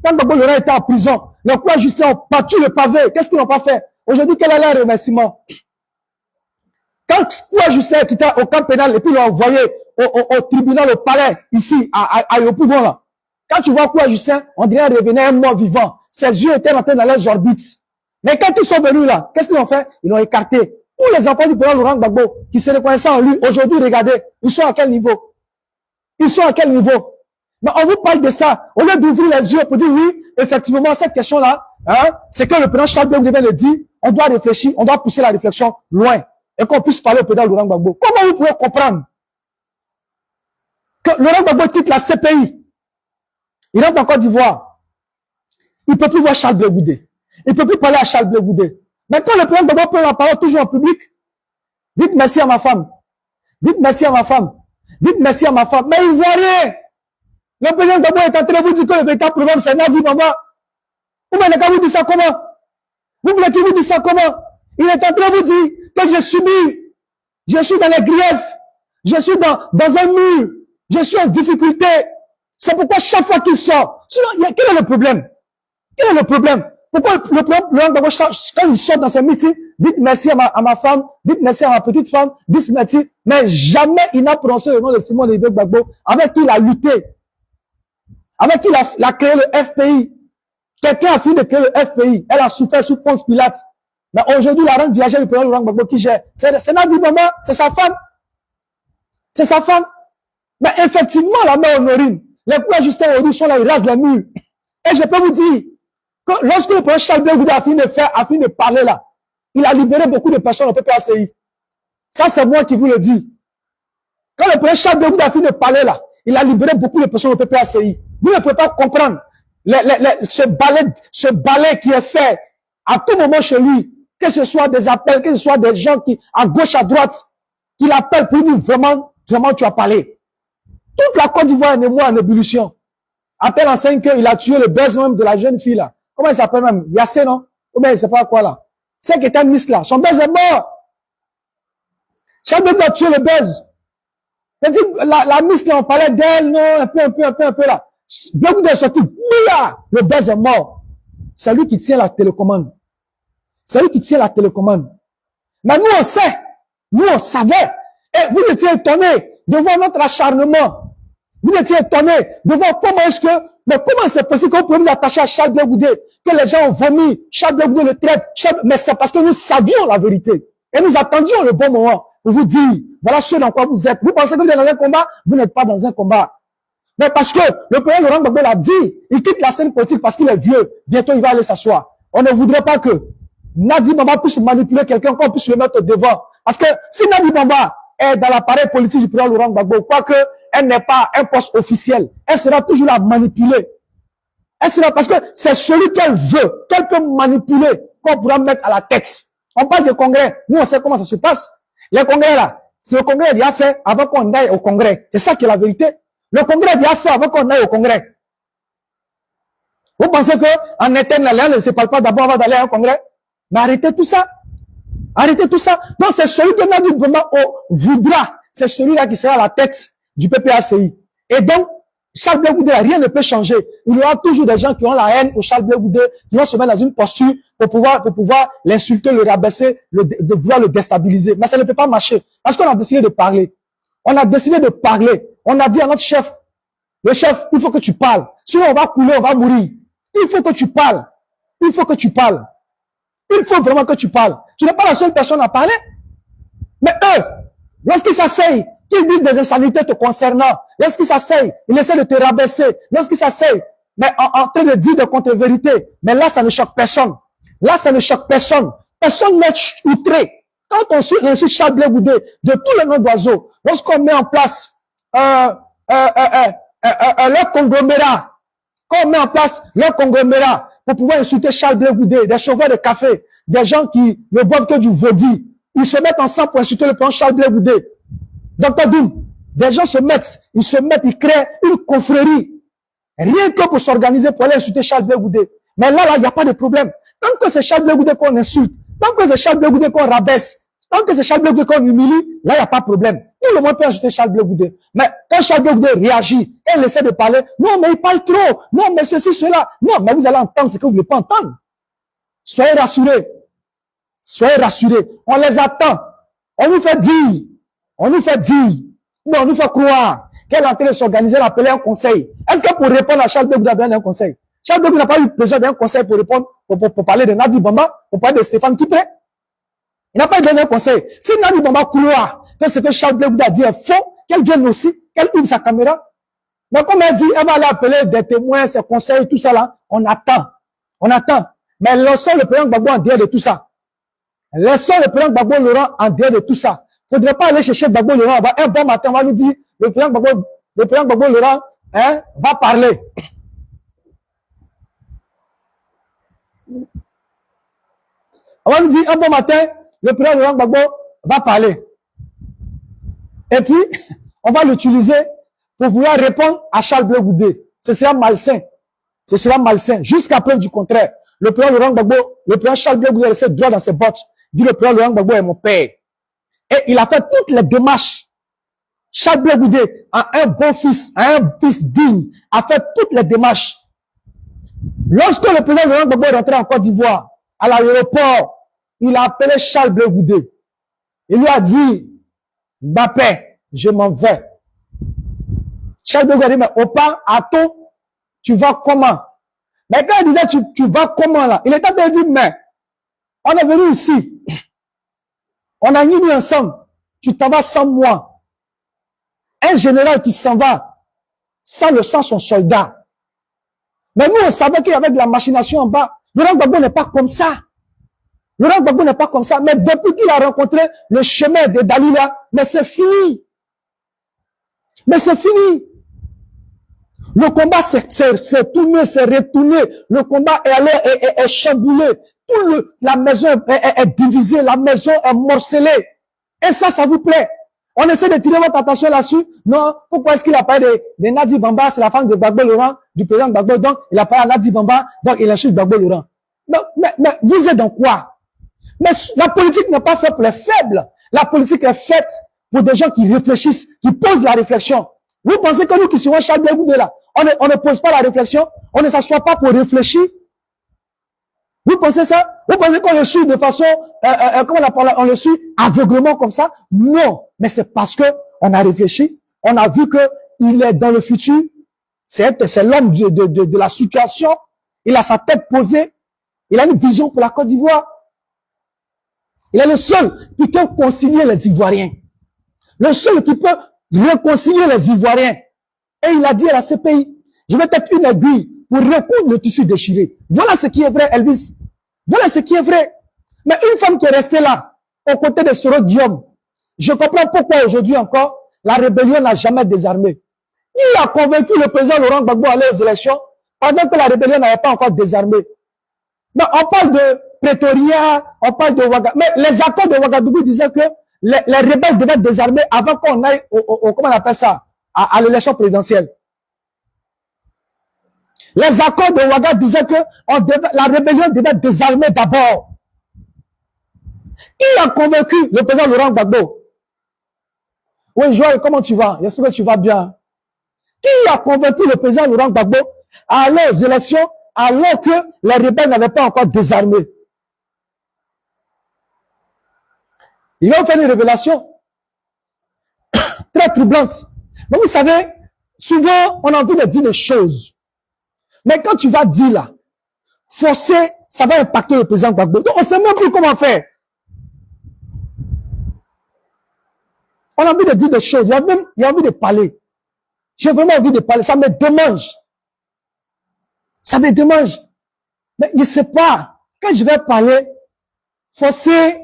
Quand Gbagbo Laurent était en prison, les quoi Justin ont battu le pavé. Qu'est-ce qu'ils n'ont pas fait? Aujourd'hui, quel est leur remerciement? Quand quoi Justin est quitté au camp pénal et puis l'ont envoyé au tribunal, au palais, ici, à Yopougon, là. Quand tu vois quoi Justin, on dirait revenir un mort vivant. Ses yeux étaient rentrés dans leurs orbites. Mais quand ils sont venus là, qu'est-ce qu'ils ont fait? Ils l'ont écarté. Tous les enfants du président Laurent Gbagbo, qui se reconnaissaient en lui, aujourd'hui, regardez, ils sont à quel niveau? Ils sont à quel niveau? Mais on vous parle de ça. Au lieu d'ouvrir les yeux pour dire oui, effectivement, cette question-là, hein, c'est que le président Charles Blé Goudé le dit, on doit réfléchir, on doit pousser la réflexion loin. Et qu'on puisse parler au président Laurent Gbagbo. Comment vous pouvez comprendre que Laurent Gbagbo quitte la CPI? Il rentre en Côte d'Ivoire. Il ne peut plus voir Charles Blé Goudé. Il ne peut plus parler à Charles Blé Goudé. Maintenant, le président Gbagbo prend la parole toujours en public. Dites merci à ma femme. Dites merci à ma femme. Dites merci à ma femme. Mais il voit rien. Le président Gbagbo est en train de vous dire que le véritable problème, c'est Nadi Bamba. Vous voulez qu'il vous dise ça comment? Vous voulez qu'il vous dise ça comment? Il est en train de vous dire que je subis. Je suis dans les griefs. Je suis dans un mur. Je suis en difficulté. C'est pourquoi chaque fois qu'il sort, sinon, quel est le problème? Quel est le problème? Pourquoi le problème, quand il sort dans ses meetings, dites merci à ma femme, dites merci à ma petite femme, dites merci, mais jamais il n'a prononcé le nom de Simon Olivier Gbagbo, avec qui il a lutté, avec qui il a créé le FPI. Quelqu'un a fini de créer le FPI. Elle a souffert sous Ponce Pilate. Mais aujourd'hui, la reine viagère du président Laurent Gbagbo qui gère. C'est Nadi Bamba, c'est sa femme. C'est sa femme. Mais effectivement, la mère Honorine, les coups Justin Odu sont là, ils rasent les murs. Et je peux vous dire, que lorsque le président Charles Blé Goudé a fini de parler là, il a libéré beaucoup de personnes au PPACI. Ça, c'est moi qui vous le dis. Quand le président Charles Blé Goudé a fini de parler là, il a libéré beaucoup de personnes au PPACI. Vous ne pouvez pas comprendre ce balai qui est fait à tout moment chez lui, que ce soit des appels, que ce soit des gens qui, à gauche, à droite, qui l'appellent pour dire vraiment, tu as parlé. Toute la Côte d'Ivoire est en ébullition. Appelle en 5 heures, il a tué le buzz même de la jeune fille là. Comment il s'appelle même? Yassé, non? Ou bien il sait pas quoi là. C'est qui était Miss là. Son buzz est mort. Chaque fois a tué le buzz. La Miss là, on parlait d'elle, non, un peu là. Beaucoup de sorties. Le buzz est mort. C'est lui qui tient la télécommande. C'est lui qui tient la télécommande. Mais nous on sait. Nous on savait. Et vous étiez étonnés de voir notre acharnement. Vous étiez étonnés de voir comment est-ce que, mais comment c'est possible qu'on peut vous attacher à Charles Blé Goudé, que les gens ont vomi, Charles Blé Goudé le traite, mais c'est parce que nous savions la vérité. Et nous attendions le bon moment pour vous dire, voilà ce dans quoi vous êtes. Vous pensez que vous êtes dans un combat, vous n'êtes pas dans un combat. Mais parce que le président Laurent Gbagbo l'a dit, il quitte la scène politique parce qu'il est vieux. Bientôt, il va aller s'asseoir. On ne voudrait pas que Nadi Bamba puisse manipuler quelqu'un, qu'on puisse le mettre devant. Parce que si Nadi Bamba est dans l'appareil politique du président Laurent Gbagbo, quoique elle n'est pas un poste officiel, elle sera toujours la manipuler. Elle sera, parce que c'est celui qu'elle veut, qu'elle peut manipuler, qu'on pourra mettre à la tête. On parle de congrès. Nous, on sait comment ça se passe. Les congrès là, c'est le congrès déjà fait avant qu'on aille au congrès. C'est ça qui est la vérité. Le congrès est déjà fait avant qu'on aille au congrès. Vous pensez que en interne, là, ne se parle pas d'abord avant d'aller à un congrès? Mais arrêtez tout ça. Arrêtez tout ça. Donc, c'est celui que Nadi Bamba voudra. C'est celui-là qui sera à la tête du PPACI. Et donc, Charles Blé Goudé, rien ne peut changer. Il y aura toujours des gens qui ont la haine pour Charles Blé Goudé, qui vont se mettre dans une posture pour pouvoir l'insulter, le rabaisser, de vouloir le déstabiliser. Mais ça ne peut pas marcher. Parce qu'on a décidé de parler. On a décidé de parler. On a dit à notre chef, le chef, il faut que tu parles. Sinon, on va couler, on va mourir. Il faut que tu parles. Il faut que tu parles. Il faut vraiment que tu parles. Tu n'es pas la seule personne à parler. Mais eux, lorsqu'ils s'asseyent, qu'ils disent des insanités te concernant, lorsqu'ils s'asseyent, ils essaient de te rabaisser, lorsqu'ils s'asseyent, mais en train de dire des contre-vérités, mais là, ça ne choque personne. Là, ça ne choque personne. Personne n'est outré. Quand on suit Charles Blé Goudé, de tous les noms d'oiseaux, lorsqu'on met en place leur conglomérat, quand on met en place leur conglomérat pour pouvoir insulter Charles Blé Goudé, des chauffeurs de café, des gens qui ne boivent que du vaudi, ils se mettent ensemble pour insulter le président Charles Blé Goudé. Dr Doum, des gens ils créent une confrérie, rien que pour s'organiser pour aller insulter Charles Blé Goudé. Mais là, il n'y a pas de problème. Tant que c'est Charles Blé Goudé qu'on insulte, tant que c'est Charles Blé Goudé qu'on rabaisse, tant que c'est Charles Blé Goudé qu'on humilie, là, il n'y a pas de problème. Nous, le moins peut insulter Charles Blé Goudé. Mais quand Charles Blé Goudé réagit, elle essaie de parler, non, mais il parle trop, non, mais ceci, cela, non, mais vous allez entendre ce que vous ne voulez pas entendre. Soyez rassurés. Soyez rassurés. On les attend. On nous fait dire. On nous fait dire, mais on nous fait croire qu'elle est en train de s'organiser, d'appeler un conseil. Est-ce que pour répondre à Charles Blé Goudé, il y a un conseil? Charles Blé Goudé n'a pas eu besoin d'un conseil pour répondre, pour parler de Nadi Bamba, pour parler de Stéphane Kipé. Il n'a pas eu besoin d'un conseil. Si Nadi Bamba croit que ce que Charles Blé Goudé a dit est faux, qu'elle vienne aussi, qu'elle ouvre sa caméra. Mais comme elle dit, elle va aller appeler des témoins, ses conseils, tout ça là, on attend. On attend. Mais laissons le président Gbagbo en dehors de tout ça. Laissons le président Gbagbo Laurent en dehors de tout ça. Faudrait pas aller chercher Gbagbo Laurent. Un bon matin, on va nous dire, le président Gbagbo Laurent, va parler. On va nous dire, un bon matin, le président Laurent Gbagbo va parler. Et puis, on va l'utiliser pour vouloir répondre à Charles Blé Goudé. Ce sera malsain. Ce sera malsain. Jusqu'à preuve du contraire. Le président Laurent Gbagbo, le président Charles Blé Goudé restait droit dans ses bottes. Dit le président Laurent Gbagbo est mon père. Et il a fait toutes les démarches. Charles Blé Goudé a un bon fils, a un fils digne, a fait toutes les démarches. Lorsque le président Laurent Gbagbo est rentré en Côte d'Ivoire, à l'aéroport, il a appelé Charles Blé Goudé. Il lui a dit, Mbappé, je m'en vais. Charles Blé Goudé a dit, mais Opa, attends, tu vas comment? Mais quand il disait, tu vas comment là? Il était en train de dire, mais, on est venu ici. On a uni ensemble. Tu t'en vas sans moi. Un général qui s'en va sans le sang son soldat. Mais nous, on savait qu'il y avait de la machination en bas. Laurent Gbagbo n'est pas comme ça. Laurent Gbagbo n'est pas comme ça. Mais depuis qu'il a rencontré le chemin de Dalila, mais c'est fini. Mais c'est fini. Le combat s'est tourné, s'est retourné. Le combat est chamboulé. La maison est divisée. La maison est morcelée. Et ça vous plaît. On essaie de tirer votre attention là-dessus. Non, pourquoi est-ce qu'il a parlé de Nadi Bamba, c'est la femme de Gbagbo Laurent, du président Gbagbo, donc il a parlé à Nadi Bamba, donc il insulte Gbagbo Laurent. Mais vous êtes dans quoi? Mais la politique n'est pas faite pour les faibles. La politique est faite pour des gens qui réfléchissent, qui posent la réflexion. Vous pensez que nous qui serons Charles Blé Goudé là, on ne pose pas la réflexion, on ne s'assoit pas pour réfléchir? Vous pensez ça? Vous pensez qu'on le suit de façon, on le suit aveuglement comme ça? Non. Mais c'est parce que on a réfléchi, on a vu que il est dans le futur. C'est l'homme de la situation. Il a sa tête posée. Il a une vision pour la Côte d'Ivoire. Il est le seul qui peut concilier les Ivoiriens. Le seul qui peut réconcilier les Ivoiriens. Et il a dit à la CPI, je vais être une aiguille pour recoudre le tissu déchiré. Voilà ce qui est vrai, Elvis. Voilà ce qui est vrai. Mais une femme qui est restée là, aux côtés de Soro Guillaume, je comprends pourquoi aujourd'hui encore, la rébellion n'a jamais désarmé. Qui a convaincu le président Laurent Gbagbo à aller aux élections pendant que la rébellion n'avait pas encore désarmé? Mais on parle de Pretoria, on parle de Ouagadougou. Mais les accords de Ouagadougou disaient que les rebelles devaient désarmer avant qu'on aille comment on appelle ça, à l'élection présidentielle. Les accords de Ouagadougou disaient que la rébellion devait désarmer d'abord. Qui a convaincu le président Laurent Gbagbo? Oui, Joël, comment tu vas? J'espère que tu vas bien. Qui a convaincu le président Laurent Gbagbo à aller aux élections alors que les rebelles n'avaient pas encore désarmé? Il va vous faire une révélation très troublante. Mais vous savez, souvent, on a envie de dire des choses. Mais quand tu vas dire là, forcer, ça va impacter le président Gbagbo. Donc, on ne sait même plus comment faire. On a envie de dire des choses. Il y a envie de parler. J'ai vraiment envie de parler. Ça me démange. Ça me démange. Mais je ne sais pas. Quand je vais parler, forcer,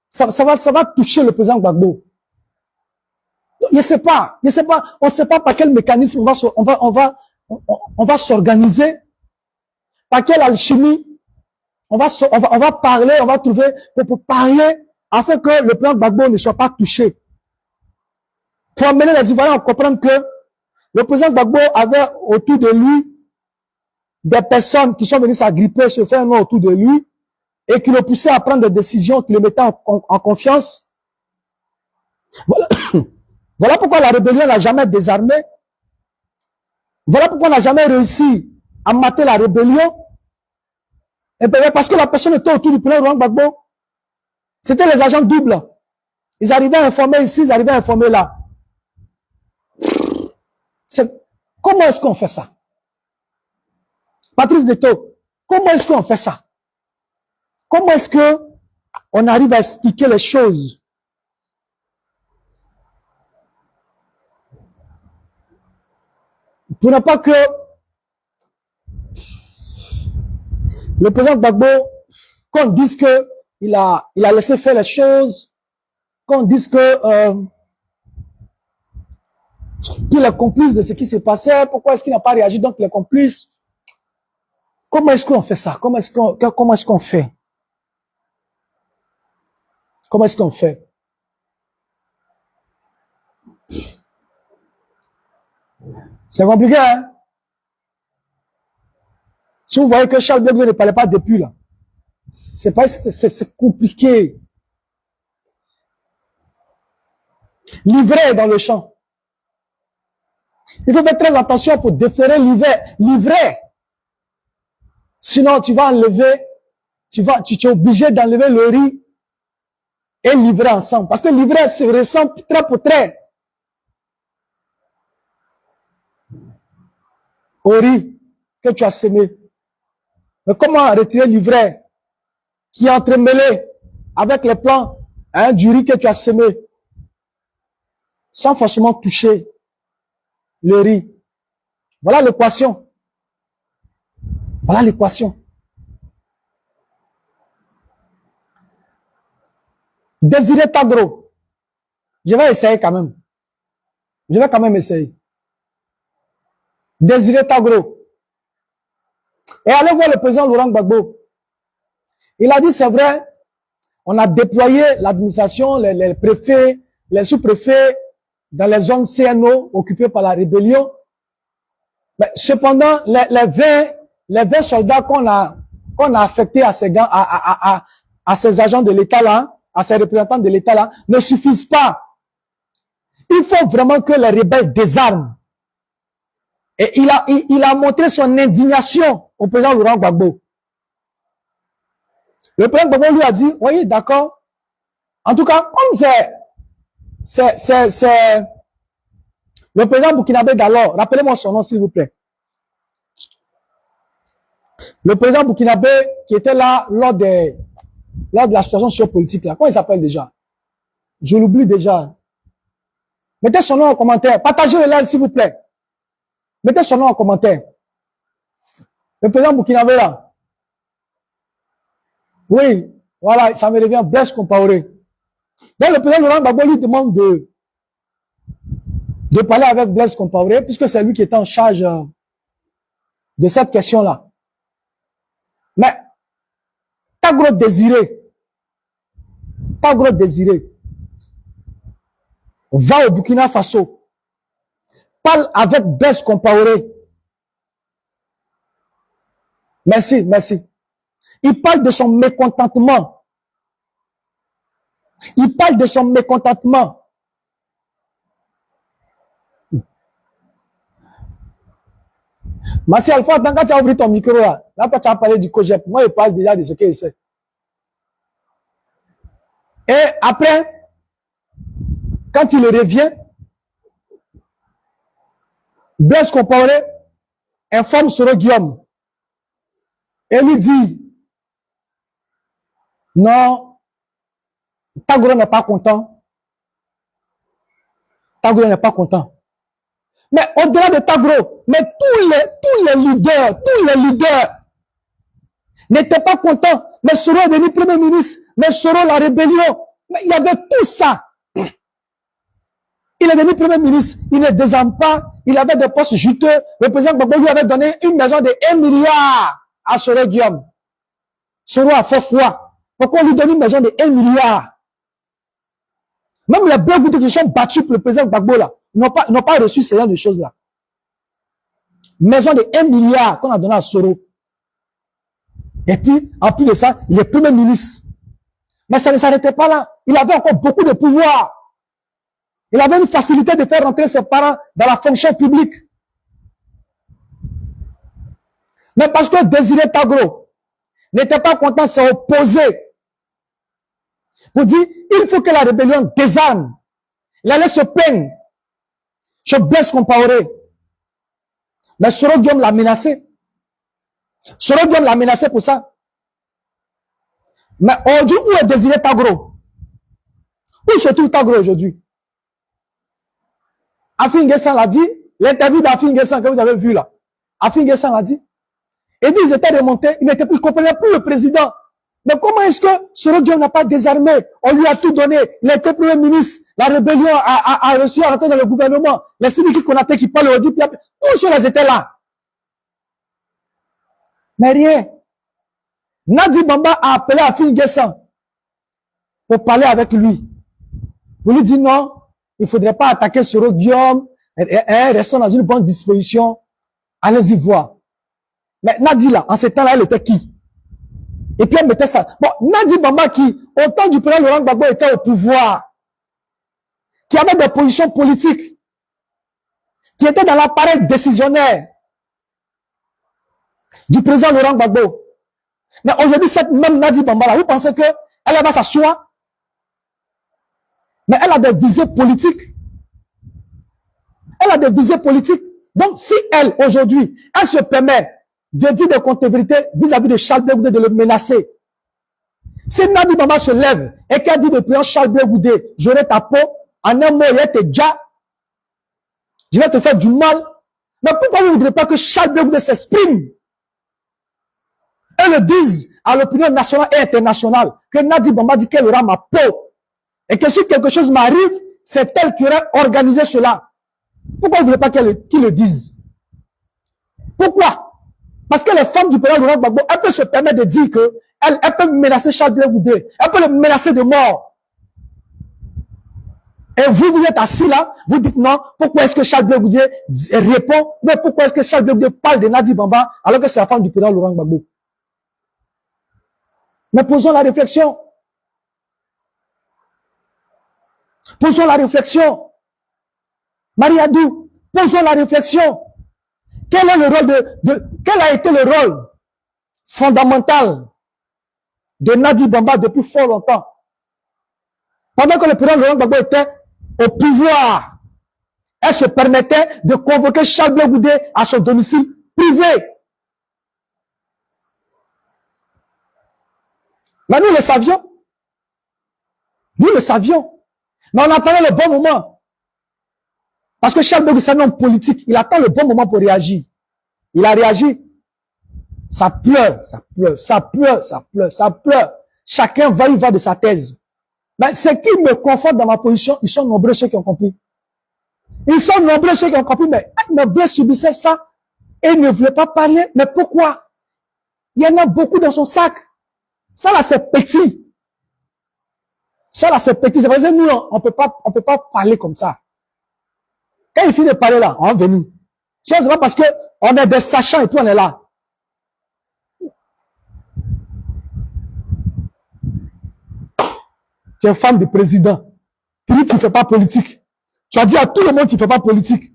ça va toucher le président Gbagbo. Je ne sais pas. On ne sait pas par quel mécanisme on va s'organiser. Par quelle alchimie. On va parler, on va trouver pour parler afin que le président Gbagbo ne soit pas touché. Pour amener les Ivoiriens à comprendre que le président Gbagbo avait autour de lui des personnes qui sont venues s'agripper, se faire un nom autour de lui et qui le poussaient à prendre des décisions, qui le mettaient en confiance. Voilà. Voilà pourquoi la rébellion n'a jamais désarmé. Voilà pourquoi on n'a jamais réussi à mater la rébellion. Et bien, parce que la personne était autour du président Laurent Gbagbo. C'était les agents doubles. Ils arrivaient à informer ici, ils arrivaient à informer là. Comment est-ce qu'on fait ça? Patrice Deto, comment est-ce qu'on fait ça? Comment est-ce que on arrive à expliquer les choses? Pour ne pas que le président Gbagbo, qu'on dise que il a laissé faire les choses, qu'on dise que qu'il est complice de ce qui s'est passé, pourquoi est-ce qu'il n'a pas réagi, donc il est complice. Comment est-ce qu'on fait ça? Comment est-ce qu'on fait? Comment est-ce qu'on fait? C'est compliqué, hein? Si vous voyez que Charles de Gaulle ne parlait pas depuis là, c'est compliqué. Livret dans le champ. Il faut faire très attention pour déférer livret. Sinon, tu vas enlever, tu es obligé d'enlever le riz et livrer ensemble. Parce que livret se ressemble trait pour trait au riz que tu as semé. Mais comment retirer livret qui est entremêlé avec les plants du riz que tu as semé sans forcément toucher le riz? Voilà l'équation. Voilà l'équation. Désiré Tagro. Je vais essayer quand même. Je vais quand même essayer. Désiré Tagro. Et allez voir le président Laurent Gbagbo. Il a dit, c'est vrai, on a déployé l'administration, les préfets, les sous-préfets dans les zones CNO occupées par la rébellion. Mais cependant, les 20 soldats qu'on a affectés à ces agents de l'État là, à ces représentants de l'État là, ne suffisent pas. Il faut vraiment que les rebelles désarment. Et il a montré son indignation au président Laurent Gbagbo. Le président Gbagbo lui a dit, oui, d'accord. En tout cas, comme c'est le président burkinabé d'alors, rappelez-moi son nom s'il vous plaît. Le président burkinabé qui était là lors de la situation sociopolitique là, comment il s'appelle déjà? Je l'oublie déjà. Mettez son nom en commentaire. Partagez le live s'il vous plaît. Mettez son nom en commentaire. Le président burkinabé là. Oui, voilà, ça me revient, Blaise Compaoré. Donc le président Laurent Gbagbo lui demande de parler avec Blaise Compaoré, puisque c'est lui qui est en charge de cette question-là. Mais, Tagro Désiré, va au Burkina Faso, parle avec Blaise Compaoré. Merci, merci. Il parle de son mécontentement. Il parle de son mécontentement. Massi Alpha, quand tu as ouvert ton micro là, quand tu as parlé du COGEP, moi je parle déjà de ce qu'il sait. Et après, quand il revient, Blaise Compaoré informe Soro Guillaume et lui dit, non, Tagro n'est pas content. Tagro n'est pas content. Mais au-delà de Tagro, mais tous les leaders n'étaient pas contents. Mais Soro est devenu premier ministre. Mais Soro, la rébellion. Mais il y avait tout ça. Il est devenu premier ministre. Il ne désarme pas. Il avait des postes juteux. Le président Gbagbo lui avait donné une maison de 1 milliard à Soro Guillaume. Soro a fait quoi? Pourquoi on lui donne une maison de 1 milliard? Même les blocs qui sont battus pour le président Gbagbo là, n'ont pas reçu ce genre de choses-là. Maison de 1 milliard qu'on a donné à Soro. Et puis, en plus de ça, il est premier ministre. Mais ça ne s'arrêtait pas là. Il avait encore beaucoup de pouvoir. Il avait une facilité de faire rentrer ses parents dans la fonction publique. Mais parce que Désiré Tagro n'était pas content, s'est opposé. Pour dire, il faut que la rébellion désarme. Il allait se plaindre. Je Blaise Compaoré. Mais Soro Guillaume l'a menacé. Soro Guillaume l'a menacé pour ça. Mais aujourd'hui, où est Désiré Tagro? Où se trouve Tagro aujourd'hui? Afin N'Guessan l'a dit, l'interview d'Afin N'Guessan que vous avez vu là. Afin N'Guessan l'a dit. Il dit, ils étaient remontés, ils ne comprenaient plus le président. Mais comment est-ce que Soro Guillaume n'a pas désarmé? On lui a tout donné. Il était premier ministre. La rébellion a réussi à rentrer dans le gouvernement. Les Sidiki Konaté qui parlent au dit, tous ceux-là étaient là. Mais rien. Nadi Bamba a appelé Afin N'Guessan pour parler avec lui. Pour lui dire non, il ne faudrait pas attaquer Soro Guillaume. restons dans une bonne disposition. Allez-y voir. Mais Nadi, là, en ce temps-là, elle était qui? Et puis elle mettait ça. Bon, Nadi Bamba qui, au temps du président Laurent Gbagbo, était au pouvoir, qui avait des positions politiques, qui était dans l'appareil décisionnaire du président Laurent Gbagbo. Mais aujourd'hui, cette même Nadi Bamba là, vous pensez que elle va s'asseoir? Mais elle a des visées politiques. Elle a des visées politiques. Donc, si elle, aujourd'hui, elle se permet de dire des contre-vérités vis-à-vis de Charles Blé Goudé, de le menacer. Si Nadi Bamba se lève et qu'elle dit de président Charles Blé Goudé, j'aurai ta peau, en un mot, il était déjà, je vais te faire du mal. Mais pourquoi vous ne voudrez pas que Charles Blé Goudé s'exprime? Elles le disent à l'opinion nationale et internationale, que Nadi Bamba dit qu'elle aura ma peau. Et que si quelque chose m'arrive, c'est elle qui aurait organisé cela. Pourquoi vous ne voulez pas qu'ils le disent? Pourquoi? Parce que les femmes du président Laurent Gbagbo, elles peuvent se permettre de dire que elles peuvent menacer Charles Blé Goudé. Elles peuvent le menacer de mort. Et vous êtes assis là, vous dites non, pourquoi est-ce que Charles Blé Goudé répond, mais pourquoi est-ce que Charles Blé Goudé parle de Nadi Bamba alors que c'est la femme du président Laurent Gbagbo? Mais posons la réflexion. Posons la réflexion. Mariadou, posons la réflexion. Quel est le rôle quel a été le rôle fondamental de Nadi Bamba depuis fort longtemps? Pendant que le président Laurent Gbagbo était au pouvoir, elle se permettait de convoquer Charles Blé Goudé à son domicile privé. Mais nous le savions. Nous le savions. Mais on attendait le bon moment. Parce que Charles Blé Goudé, c'est un homme politique. Il attend le bon moment pour réagir. Il a réagi. Ça pleure, ça pleure, ça pleure, ça pleure, ça pleure. Chacun va y va de sa thèse. Mais ce qui me conforte dans ma position, ils sont nombreux ceux qui ont compris. Ils sont nombreux ceux qui ont compris, mais Blé subissait ça et il ne voulait pas parler. Mais pourquoi? Il y en a beaucoup dans son sac. Ça là, c'est petit. Ça là, c'est petit. C'est parce que nous, on peut pas parler comme ça. Quand il finit de parler là, on va venir. C'est pas parce que on est des sachants et puis on est là. Tu es femme du président. Tu dis tu ne fais pas politique. Tu as dit à tout le monde tu ne fais pas politique.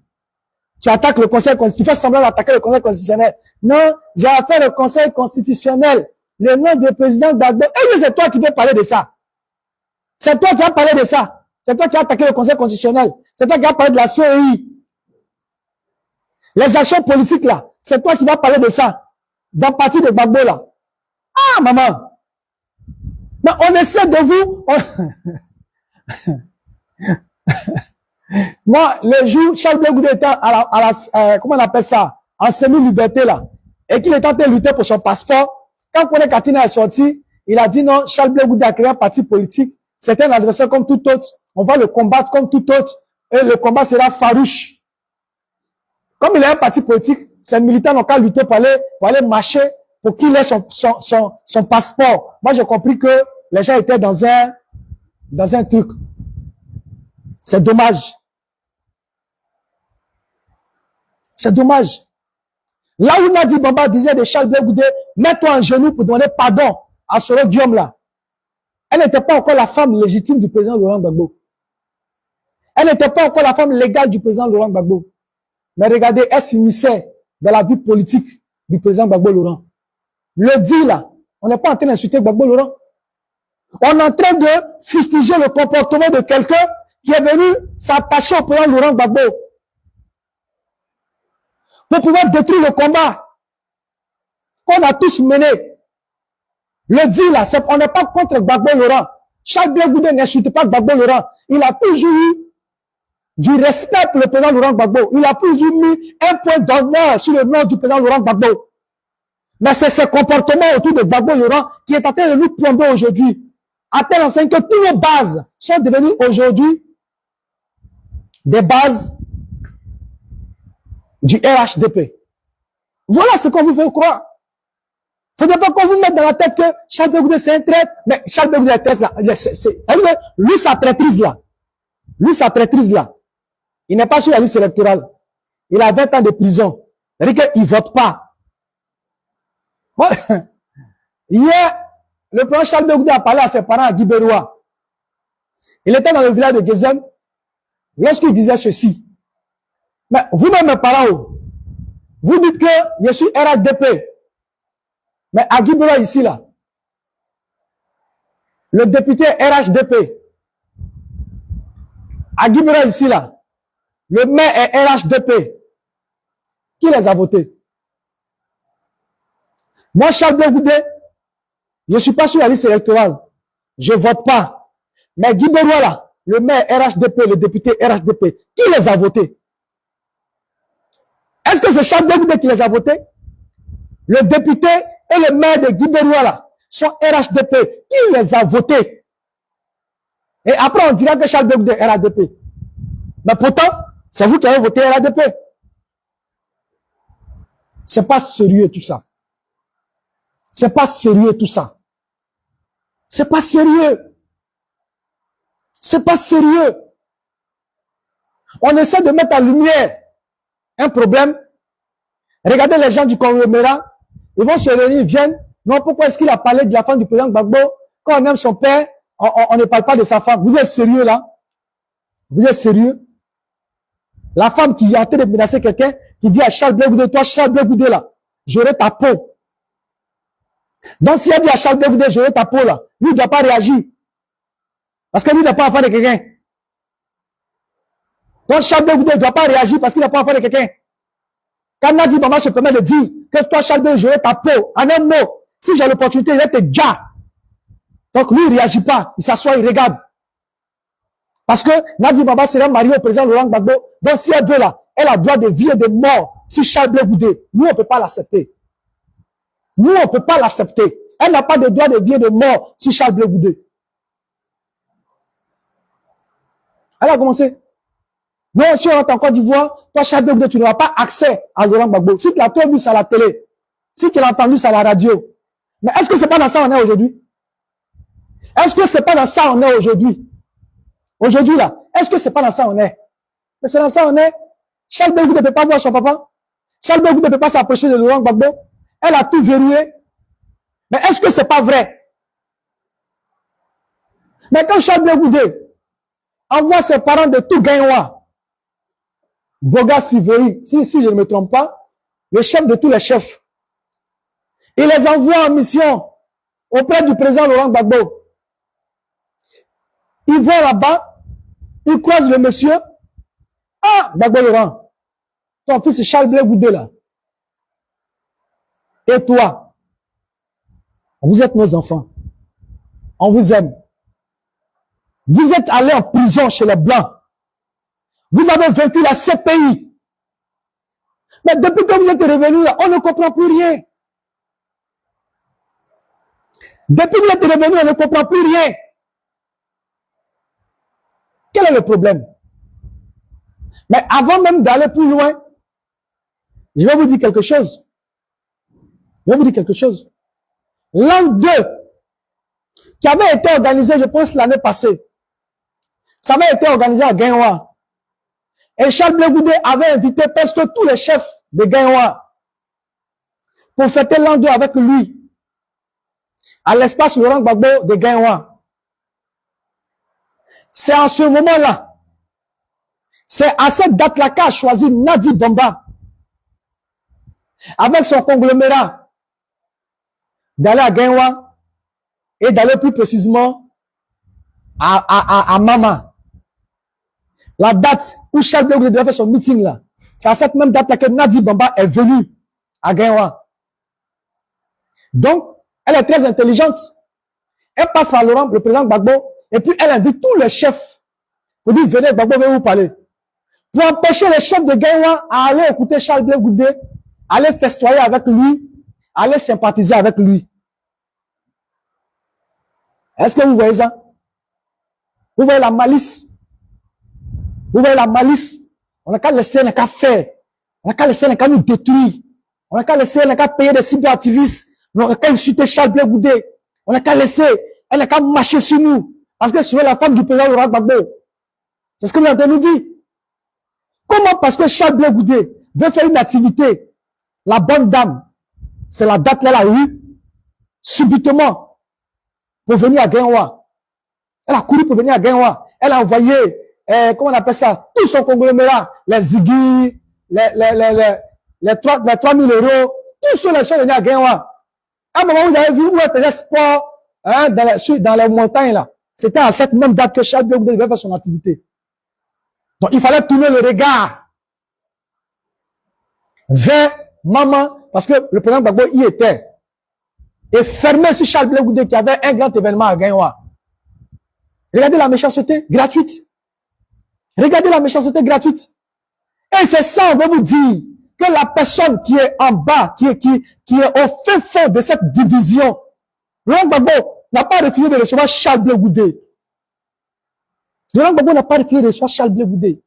Tu attaques le conseil constitutionnel. Tu fais semblant d'attaquer le conseil constitutionnel. Non, j'ai affaire au conseil constitutionnel. Le nom du président Gbagbo. Et c'est toi qui veux parler de ça. C'est toi qui as parlé de ça. C'est toi qui as attaqué le conseil constitutionnel. C'est toi qui as parlé de la CEI. Les actions politiques là. C'est toi qui vas parler de ça. Dans le parti de Gbagbo là. Ah, maman. Mais on essaie de vous. Moi, le jour, Charles Blé Goudé était comment on appelle ça? En semi-liberté là. Et qu'il était en train de lutter pour son passeport. Quand Kone Katina est sorti, il a dit non, Charles Blé Goudé a créé un parti politique. C'est un adversaire comme tout autre. On va le combattre comme tout autre. Et le combat sera farouche. Comme il a un parti politique, ces militants n'ont qu'à lutter pour aller marcher pour qu'il ait son passeport. Moi, j'ai compris que les gens étaient dans un truc. C'est dommage. C'est dommage. Là où Nadi Bamba disait de Charles Blé Goudé, mets-toi en genoux pour demander pardon à Soro Guillaume là. Elle n'était pas encore la femme légitime du président Laurent Gbagbo. Elle n'était pas encore la femme légale du président Laurent Gbagbo. Mais regardez, elle s'immisçait dans la vie politique du président Gbagbo Laurent. Le dit là, on n'est pas en train d'insulter Gbagbo Laurent. On est en train de fustiger le comportement de quelqu'un qui est venu s'attacher au président Laurent Gbagbo pour pouvoir détruire le combat qu'on a tous mené. Le dit là, on n'est pas contre Gbagbo Laurent. Charles Blé Goudé n'insulte pas Gbagbo Laurent. Il a toujours eu du respect pour le président Laurent Gbagbo. Il a toujours mis un point d'honneur sur le nom du président Laurent Gbagbo. Mais c'est ce comportement autour de Gbagbo Laurent qui est en train de nous plomber aujourd'hui. À tel enseigne que toutes nos bases sont devenues aujourd'hui des bases du RHDP. Voilà ce qu'on vous fait croire. Faudrait pas qu'on vous mette dans la tête que Charles Blé Goudé c'est un traître. Mais Charles Blé Goudé est un traître là. Lui sa traîtrise là. Il n'est pas sur la liste électorale. Il a 20 ans de prison. C'est-à-dire qu'il ne vote pas. Bon, hier, le président Charles Blegoudé a parlé à ses parents à Guibérois. Il était dans le village de Gezem lorsqu'il disait ceci. Mais vous-même, mes parents, vous dites que je suis RHDP. Mais à Guibérois ici, là, le député RHDP. À Guibérois ici, là, le maire est RHDP. Qui les a votés? Moi, Charles Blegoudé, je ne suis pas sur la liste électorale. Je ne vote pas. Mais Guy Bérois, là, le maire RHDP, le député RHDP, qui les a votés? Est-ce que c'est Charles Blegoudé qui les a votés? Le député et le maire de Guy Bérois, là, sont RHDP. Qui les a votés? Et après, on dira que Charles Blegoudé est RHDP. Mais pourtant, c'est vous qui avez voté RHDP. C'est pas sérieux tout ça. C'est pas sérieux tout ça. C'est pas sérieux. C'est pas sérieux. On essaie de mettre en lumière un problème. Regardez les gens du conglomérat. Ils vont se réunir, ils viennent. Non, pourquoi est-ce qu'il a parlé de la femme du président Gbagbo? Quand on aime son père, on ne parle pas de sa femme. Vous êtes sérieux là? Vous êtes sérieux? La femme qui est en train de menacer quelqu'un, qui dit à Charles Blegoudé, toi Charles Blegoudé là, j'aurai ta peau. Donc si elle dit à Charles Blegoudé, j'aurai ta peau là, lui il ne doit pas réagir. Parce que lui n'a pas affaire de quelqu'un. Donc Charles Blegoudé ne doit pas réagir parce qu'il n'a pas affaire de quelqu'un. Quand Nadi Bamba se permet de dire que toi Charles Blegoudé, j'aurai ta peau, en un mot, si j'ai l'opportunité, il va te gars. Donc lui il ne réagit pas, il s'assoit, il regarde. Parce que Nadi Bamba sera marié au président Laurent Gbagbo. Donc si elle veut là, elle a droit de vie et de mort si Charles Blegoudé. Nous, on ne peut pas l'accepter. Nous, on ne peut pas l'accepter. Elle n'a pas de droit de vie et de mort si Charles Blegoudé. Elle a commencé. Non, si on rentre en Côte d'Ivoire, toi, Charles Blegoudé, tu n'auras pas accès à Laurent Gbagbo. Si tu l'as trop vu ça à la télé, si tu l'as entendu ça à la radio. Mais est-ce que c'est pas dans ça on est aujourd'hui? Est-ce que c'est pas dans ça on est aujourd'hui? Aujourd'hui, là, est-ce que c'est pas dans ça on est? Mais c'est dans ça on est. Charles Blegoudé ne peut pas voir son papa. Charles Blegoudé ne peut pas s'approcher de Laurent Gbagbo. Elle a tout verrouillé. Mais est-ce que c'est pas vrai? Mais quand Charles Blegoudé envoie ses parents de tout Gaïwa, Boga Siveri, si je ne me trompe pas, le chef de tous les chefs, il les envoie en mission auprès du président Laurent Gbagbo. Ils vont là-bas, ils croisent le monsieur. Ah, Gbagbo Laurent, ton fils Charles Blegoudé là. Et toi, vous êtes nos enfants. On vous aime. Vous êtes allés en prison chez les Blancs. Vous avez vaincu la CPI. Mais depuis que vous êtes revenus là, on ne comprend plus rien. Depuis que vous êtes revenus, on ne comprend plus rien. Quel est le problème? Mais avant même d'aller plus loin, je vais vous dire quelque chose. Je vais vous dire quelque chose. L'an 2, qui avait été organisé, je pense, l'année passée, ça avait été organisé à Gaïwa. Et Charles Blegoudé avait invité presque tous les chefs de Gaïwa pour fêter l'an 2 avec lui, à l'espace Laurent Gbagbo de Gaïwa. C'est en ce moment-là, c'est à cette date-là qu'a choisi Nadi Bamba, avec son conglomérat, d'aller à Gaïwa et d'aller plus précisément à Mama. La date où Charles Blegoudé devait faire son meeting là, c'est à cette même date-là que Nadi Bamba est venu à Gaïwa. Donc, elle est très intelligente. Elle passe par Laurent, le président Gbagbo, et puis elle invite tous les chefs pour dire, venez, Gbagbo veut vous parler. Pour empêcher les chefs de Gaïwa à aller écouter Charles Blegoudé, aller festoyer avec lui, aller sympathiser avec lui. Est-ce que vous voyez ça? Vous voyez la malice? Vous voyez la malice? On n'a qu'à laisser, on n'a qu'à faire. On n'a qu'à laisser, on n'a qu'à nous détruire. On n'a qu'à laisser, on n'a qu'à payer des cyberactivistes. On n'a qu'à insulter Charles Blegoudé. On n'a qu'à laisser, on n'a qu'à marcher sur nous. Parce que c'est la femme du président Laurent Gbagbo. C'est ce que vous avez nous dit. Comment? Parce que Charles Blé Goudé veut faire une activité. La bonne dame, c'est la date qu'elle a eue, subitement, pour venir à Guinwa. Elle a couru pour venir à Guinwa. Elle a envoyé, comment on appelle ça, tout son conglomérat, les Ziggy, les 3 000 euros, tous ceux qui sont venus à Guinwa. À un moment, vous avez vu où elle faisait sport, hein, dans les montagnes, là. C'était à cette même date que Charles Blé Goudé devait faire son activité. Donc, il fallait tourner le regard vers maman, parce que le président Gbagbo y était. Et fermé sur Charles Blé Goudé qui avait un grand événement à Guinwa. Regardez la méchanceté gratuite. Regardez la méchanceté gratuite. Et c'est ça, on va vous dire, que la personne qui est en bas, qui est au fin fond de cette division, Laurent Gbagbo n'a pas refusé de recevoir Charles Blé Goudé. Laurent Gbagbo n'a pas refusé de recevoir Charles Blé Goudé.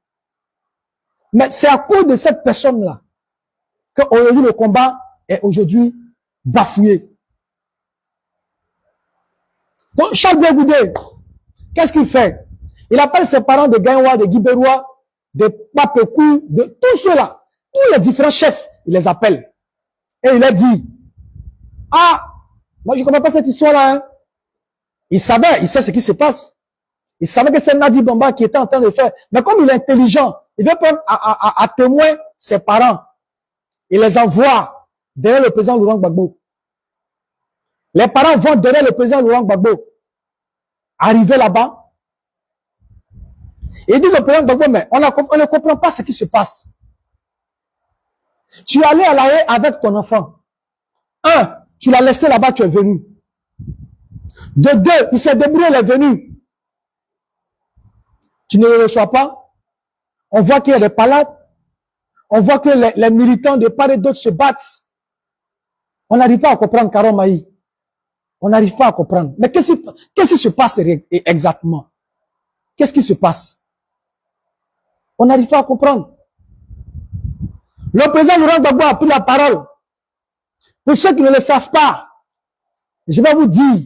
Mais c'est à cause de cette personne-là qu'aujourd'hui le combat est aujourd'hui bafoué. Donc Charles Blé Goudé, qu'est-ce qu'il fait? Il appelle ses parents de Guinwa, de Guibérois, de Papekou, de tous ceux-là, tous les différents chefs, il les appelle. Et il a dit, ah, moi je ne comprends pas cette histoire-là. Hein. Il sait ce qui se passe. Il savait que c'est Nadi Bamba qui était en train de faire. Mais comme il est intelligent, il veut prendre à témoin ses parents. Il les envoie derrière le président Laurent Gbagbo. Les parents vont derrière le président Laurent Gbagbo. Arriver là-bas, et ils disent au président Gbagbo, mais on ne comprend pas ce qui se passe. Tu es allé à la haie avec ton enfant. 1, tu l'as laissé là-bas, tu es venu. De 2, il s'est débrouillé, il est venu. Tu ne le reçois pas. On voit qu'il y a des palades. On voit que les militants de part et d'autre se battent. On n'arrive pas à comprendre Karom Maï. On n'arrive pas à comprendre. Mais qu'est-ce qui se passe exactement? Qu'est-ce qui se passe? On n'arrive pas à comprendre. Le président Laurent Gbagbo a pris la parole. Pour ceux qui ne le savent pas, je vais vous dire,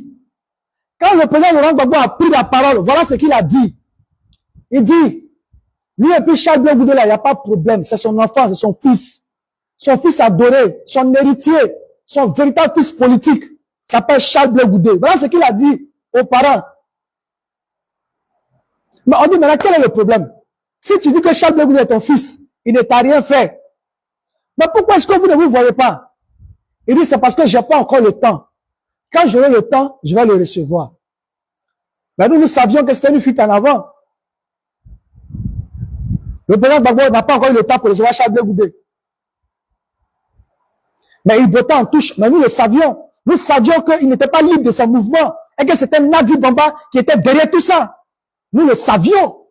quand le président Laurent Gbagbo a pris la parole, voilà ce qu'il a dit. Il dit, lui et puis Charles Blé Goudé là, il n'y a pas de problème. C'est son enfant, c'est son fils. Son fils adoré, son héritier, son véritable fils politique, s'appelle Charles Blé Goudé. Voilà ce qu'il a dit aux parents. Mais on dit, maintenant, quel est le problème? Si tu dis que Charles Blé Goudé est ton fils, il ne t'a rien fait. Mais pourquoi est-ce que vous ne vous voyez pas? Il dit, c'est parce que j'ai pas encore le temps. Quand j'aurai le temps, je vais le recevoir. Mais nous savions que c'était une fuite en avant. Le président Gbagbo n'a pas encore eu le temps pour recevoir Charles Blé Goudé. Mais il bottait en touche. Mais nous le savions. Nous savions qu'il n'était pas libre de son mouvement. Et que c'était Nadi Bamba qui était derrière tout ça. Nous le savions.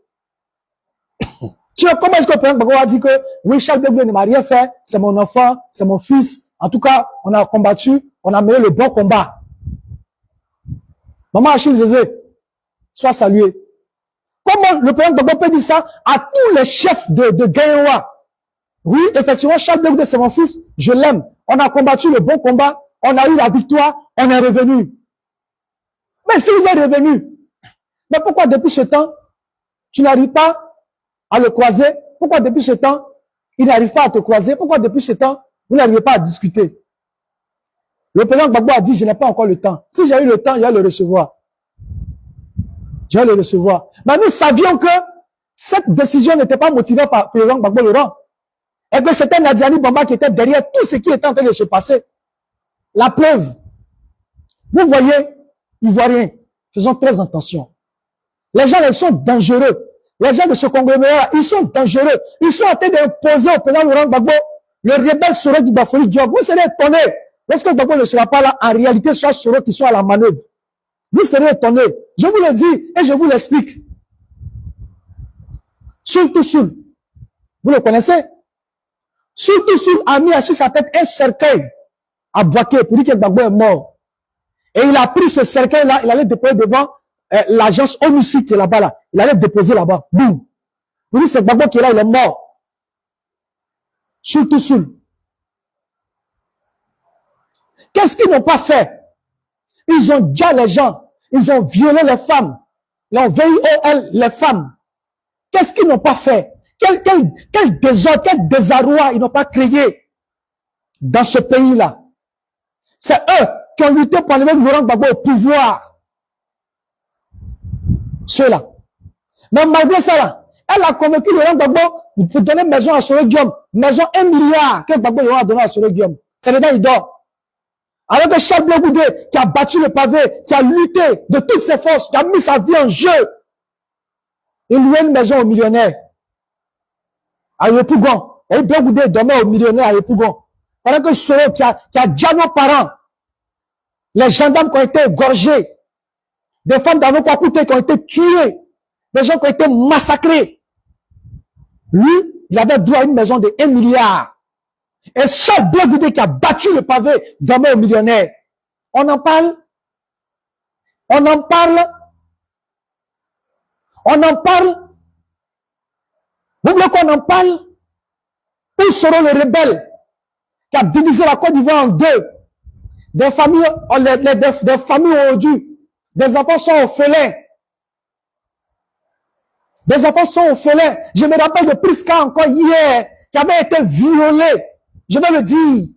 Comment est-ce que le président Gbagbo a dit que oui, Charles Blé Goudé ne m'a rien fait, c'est mon enfant, c'est mon fils. En tout cas, on a combattu, on a mené le bon combat. Maman Achille Zézé, sois salué. Comment le président Gbagbo peut dire ça à tous les chefs de Guinwa? Oui, effectivement, Charles Blé Goudé, c'est mon fils, je l'aime. On a combattu le bon combat, on a eu la victoire, on est revenu. Mais si vous êtes revenu, mais pourquoi depuis ce temps, tu n'arrives pas à le croiser? Pourquoi depuis ce temps, il n'arrive pas à te croiser? Pourquoi depuis ce temps, vous n'arrivez pas à discuter? Le président Gbagbo a dit, je n'ai pas encore le temps. Si j'ai eu le temps, je vais le recevoir. Je vais le recevoir. Mais nous savions que cette décision n'était pas motivée par le président Gbagbo Laurent. Et que c'était Nadiani Bamba qui était derrière tout ce qui était en train de se passer. La preuve. Vous voyez, Ivoiriens, faisons très attention. Les gens, ils sont dangereux. Les gens de ce conglomérat, ils sont dangereux. Ils sont en train d'imposer au président Laurent Gbagbo le rebelle Soro du Bafoli Diop. Vous serez étonnés. Lorsque Gbagbo ne sera pas là, en réalité, ce soit Soro qui soit à la manœuvre. Vous serez étonnés. Je vous le dis et je vous l'explique. Soul to Soul. Vous le connaissez? Soul to Soul a mis sur sa tête un cercueil à Boaké pour dire que Gbagbo est mort. Et il a pris ce cercueil-là, il allait déposer devant l'agence ONUCI qui est là-bas. Là. Il allait déposer là-bas. Boum. Pour dire c'est Gbagbo qui est là, il est mort. Soul to Soul. Qu'est-ce qu'ils n'ont pas fait? Ils ont déjà les gens. Ils ont violé les femmes. Ils ont VIOL les femmes. Qu'est-ce qu'ils n'ont pas fait? Quel désordre, quel désarroi ils n'ont pas créé dans ce pays-là. C'est eux qui ont lutté pour enlever Laurent Gbagbo au pouvoir. Ceux-là. Mais malgré ça, là, elle a convaincu Laurent Gbagbo pour donner maison à Soro Guillaume. Maison 1 milliard que Gbagbo Laurent a donné à Soro Guillaume. C'est dedans, il dort. Alors que Charles Blé Goudé, qui a battu le pavé, qui a lutté de toutes ses forces, qui a mis sa vie en jeu, il louait une maison aux millionnaires. À Yopougon. Et Blé Goudé dormait aux millionnaires à Yopougon. Pendant que Soro, qui a déjà nos parents, les gendarmes qui ont été égorgés, des femmes d'Avokakouté qui ont été tuées, des gens qui ont été massacrés. Lui, il avait droit à une maison de 1 milliard. Et Charles Blé Goudé qui a battu le pavé dormait aux millionnaires. On en parle. On en parle. On en parle. Vous voulez qu'on en parle? Où seront les rebelles qui a divisé la Côte d'Ivoire en deux? Des familles, des familles aujourd'hui. Des enfants sont orphelins. Des enfants sont orphelins. Je me rappelle de Priska encore hier, qui avait été violé, je vais le dire,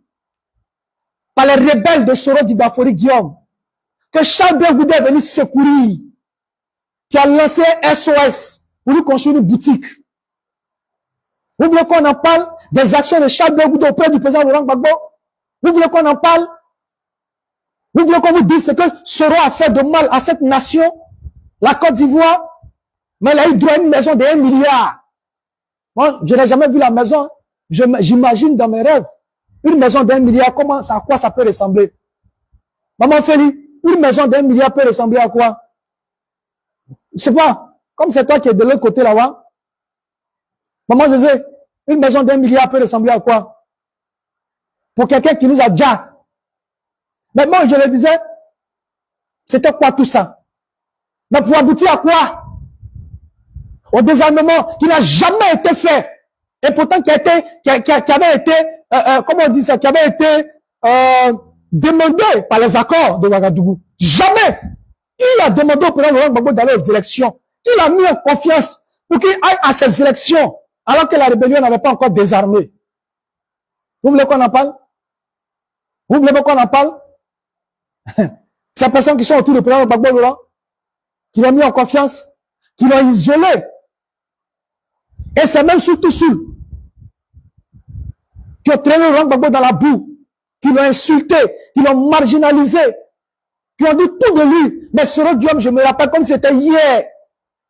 par les rebelles de Soro Dibafori Guillaume, que Charles Blé Goudé est venu secourir, qui a lancé SOS pour lui construire une boutique. Vous voulez qu'on en parle des actions de Charles Blé Goudé auprès du président Laurent Gbagbo? Vous voulez qu'on en parle? Vous voulez qu'on vous dise ce que Soro a fait de mal à cette nation, la Côte d'Ivoire? Mais il a eu droit à une maison de 1 milliard. Moi, je n'ai jamais vu la maison. J'imagine dans mes rêves. Une maison d'1 milliard, à quoi ça peut ressembler? Maman Feli, une maison d'1 milliard peut ressembler à quoi? Je sais pas. Comme c'est toi qui es de l'autre côté là-bas. Maman Zézé, une maison d'1 milliard peut ressembler à quoi? Pour quelqu'un qui nous a déjà. Mais moi, je le disais, c'était quoi tout ça? Mais pour aboutir à quoi? Au désarmement qui n'a jamais été fait. Et pourtant qui avait été, comment on dit ça, qui avait été demandé par les accords de Ouagadougou. Jamais. Il a demandé au président Laurent Gbagbo d'aller aux élections. Il a mis en confiance pour qu'il aille à ces élections, alors que la rébellion n'avait pas encore désarmé. Vous voulez qu'on en parle? Vous voulez qu'on en parle? Ces personnes qui sont autour du président Gbagbo Laurent, qui l'ont mis en confiance, qui l'ont isolé. Et c'est même surtout ceux qui ont traîné Laurent Gbagbo dans la boue, qui l'ont insulté, qui l'ont marginalisé, qui ont dit tout de lui. Mais Soro Guillaume, je me rappelle comme c'était hier.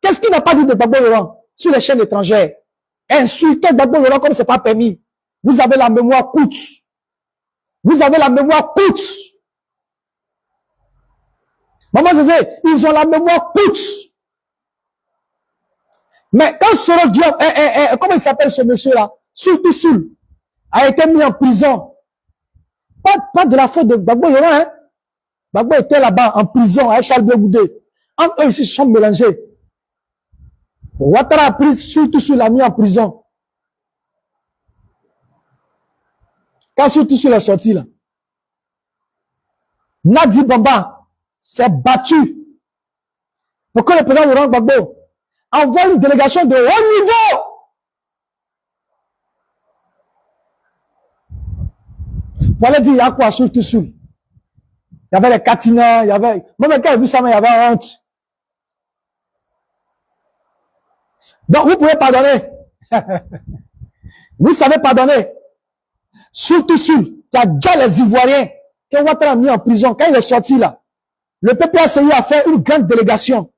Qu'est-ce qu'il n'a pas dit de Gbagbo Laurent sur les chaînes étrangères? Insulter Gbagbo Laurent comme c'est pas permis. Vous avez la mémoire courte. Vous avez la mémoire courte. Maman Zézé, ils ont la mémoire courte. Mais quand Soro Guillaume, comment il s'appelle ce monsieur-là? Surtout Soul, a été mis en prison. Pas de la faute de Gbagbo Laurent, hein? Gbagbo était là-bas en prison avec Charles Blé Goudé. Entre eux, ils se sont mélangés. Ouattara a pris surtout Soul, l'a mis en prison. Quand surtout Soul est sorti là, Nadi Bamba s'est battu pour que le président Laurent Gbagbo envoie une délégation de haut niveau pour aller dire il y a quoi sur tout Soul. Il y avait les Katina, il y avait, même quand il a vu ça, mais il y avait honte. Donc vous pouvez pardonner. Vous savez pardonner. Surtout Soul, qui a déjà les Ivoiriens, que Ouattara a mis en prison. Quand il est sorti là, le PPACI a fait une grande délégation.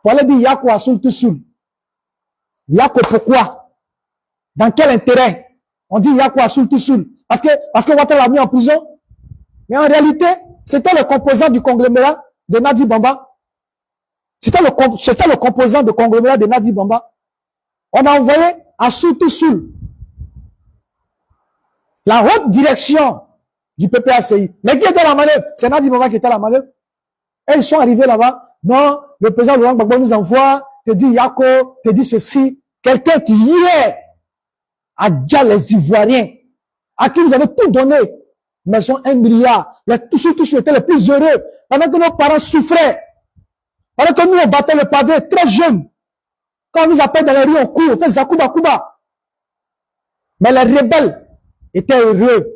Pour aller dire, il y a quoi sur tout Soul? Il y a quoi pourquoi? Dans quel intérêt? On dit, il y a quoi sur tout Soul? Parce que Ouattara l'a mis en prison. Mais en réalité, c'était le composant du conglomérat de Nadi Bamba. C'était le composant du conglomérat de Nadi Bamba. On a envoyé à Surtout Soul la haute direction du PPACI. Mais qui était à la manœuvre? C'est Nadi Bamba qui était à la manœuvre. Et ils sont arrivés là-bas. Non, le président Laurent Gbagbo nous envoie, te dit Yako, te dit ceci. Quelqu'un qui hier a déjà les Ivoiriens, à qui vous avez tout donné, maison 1 milliard. Surtout étaient les plus heureux. Pendant que nos parents souffraient. Pendant que nous on battait le pavé très jeunes. Quand on nous appelle dans la rue, on court, on fait Zakuba Kuba. Mais les rebelles étaient heureux.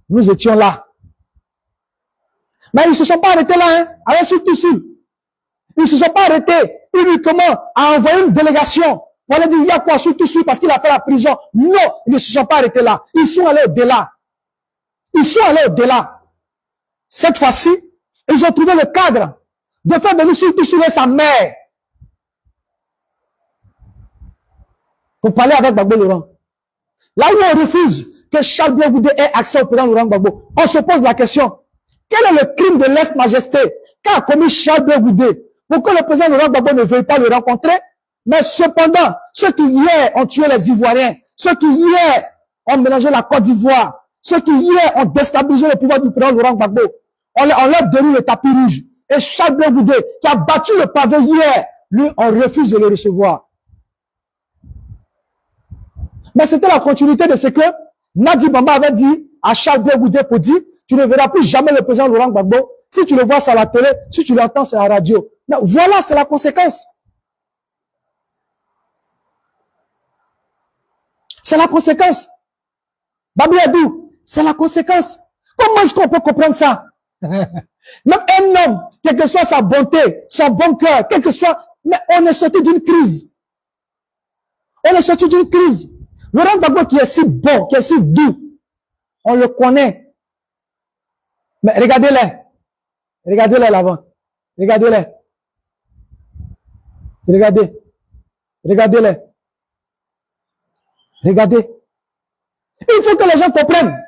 Nous étions là. Mais ils ne se sont pas arrêtés là, hein, avec surtout. Ils ne se sont pas arrêtés uniquement à envoyer une délégation. On a dit, il y a quoi surtout parce qu'il a fait la prison. Non, ils ne se sont pas arrêtés là. Ils sont allés au-delà. Ils sont allés au-delà. Cette fois-ci, ils ont trouvé le cadre de faire venir surtout et sa mère pour parler avec Gbagbo Laurent. Là où on refuse que Charles Blé Goudé ait accès au président Laurent Gbagbo, on se pose la question, quel est le crime de lèse-majesté qu'a commis Charles Blé Goudé pour que le président Laurent Gbagbo ne veuille pas le rencontrer? Mais cependant, ceux qui hier ont tué les Ivoiriens, ceux qui hier ont mélangé la Côte d'Ivoire, ceux qui hier ont déstabilisé le pouvoir du président Laurent Gbagbo, on leur déroule le tapis rouge. Et Charles Blé Goudé, qui a battu le pavé hier, lui, on refuse de le recevoir. Mais c'était la continuité de ce que Nadi Bamba avait dit à Charles Blé Goudé pour dire, tu ne verras plus jamais le président Laurent Gbagbo. Si tu le vois, c'est à la télé. Si tu l'entends, c'est à la radio. Mais voilà, c'est la conséquence. C'est la conséquence. Babi Adou, c'est la conséquence. Comment est-ce qu'on peut comprendre ça? Même un homme, quelle que soit sa bonté, son bon cœur, quel que soit, mais on est sorti d'une crise. On est sorti d'une crise. Laurent Gbagbo qui est si bon, qui est si doux, on le connaît. Mais regardez-les. Regardez-les là-bas. Regardez-les. Regardez. Regardez-les. Regardez. Il faut que les gens comprennent.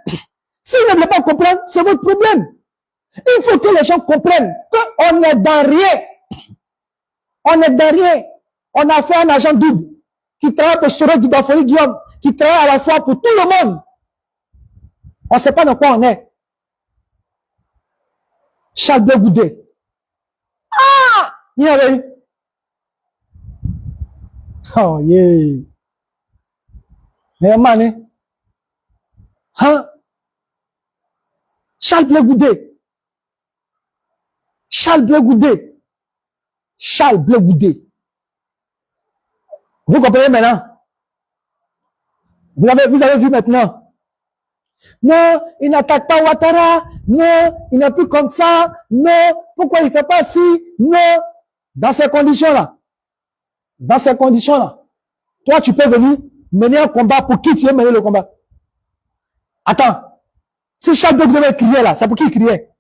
S'ils ne veulent pas comprendre, c'est votre problème. Il faut que les gens comprennent qu'on n'est dans rien. On n'est dans rien. On a fait un agent double qui travaille pour Soro Dibafori Guillaume, qui travaille à la fois pour tout le monde. On ne sait pas dans quoi on est. Charles Blé Goudé. Ah! Il y avait eu. Oh, yeah. Mais man, hein? Charles Blé Goudé. Charles Blé Goudé. Charles Blé Goudé. Vous comprenez maintenant? Vous avez vu maintenant? Non, il n'attaque pas Ouattara. Non, il n'est plus comme ça. Non, pourquoi il ne fait pas ci? Non. Dans ces conditions-là. Dans ces conditions-là. Toi, tu peux venir mener un combat. Pour qui tu veux mener le combat? Attends. Si Charles Blé Goudé criait là, c'est pour qui il criait?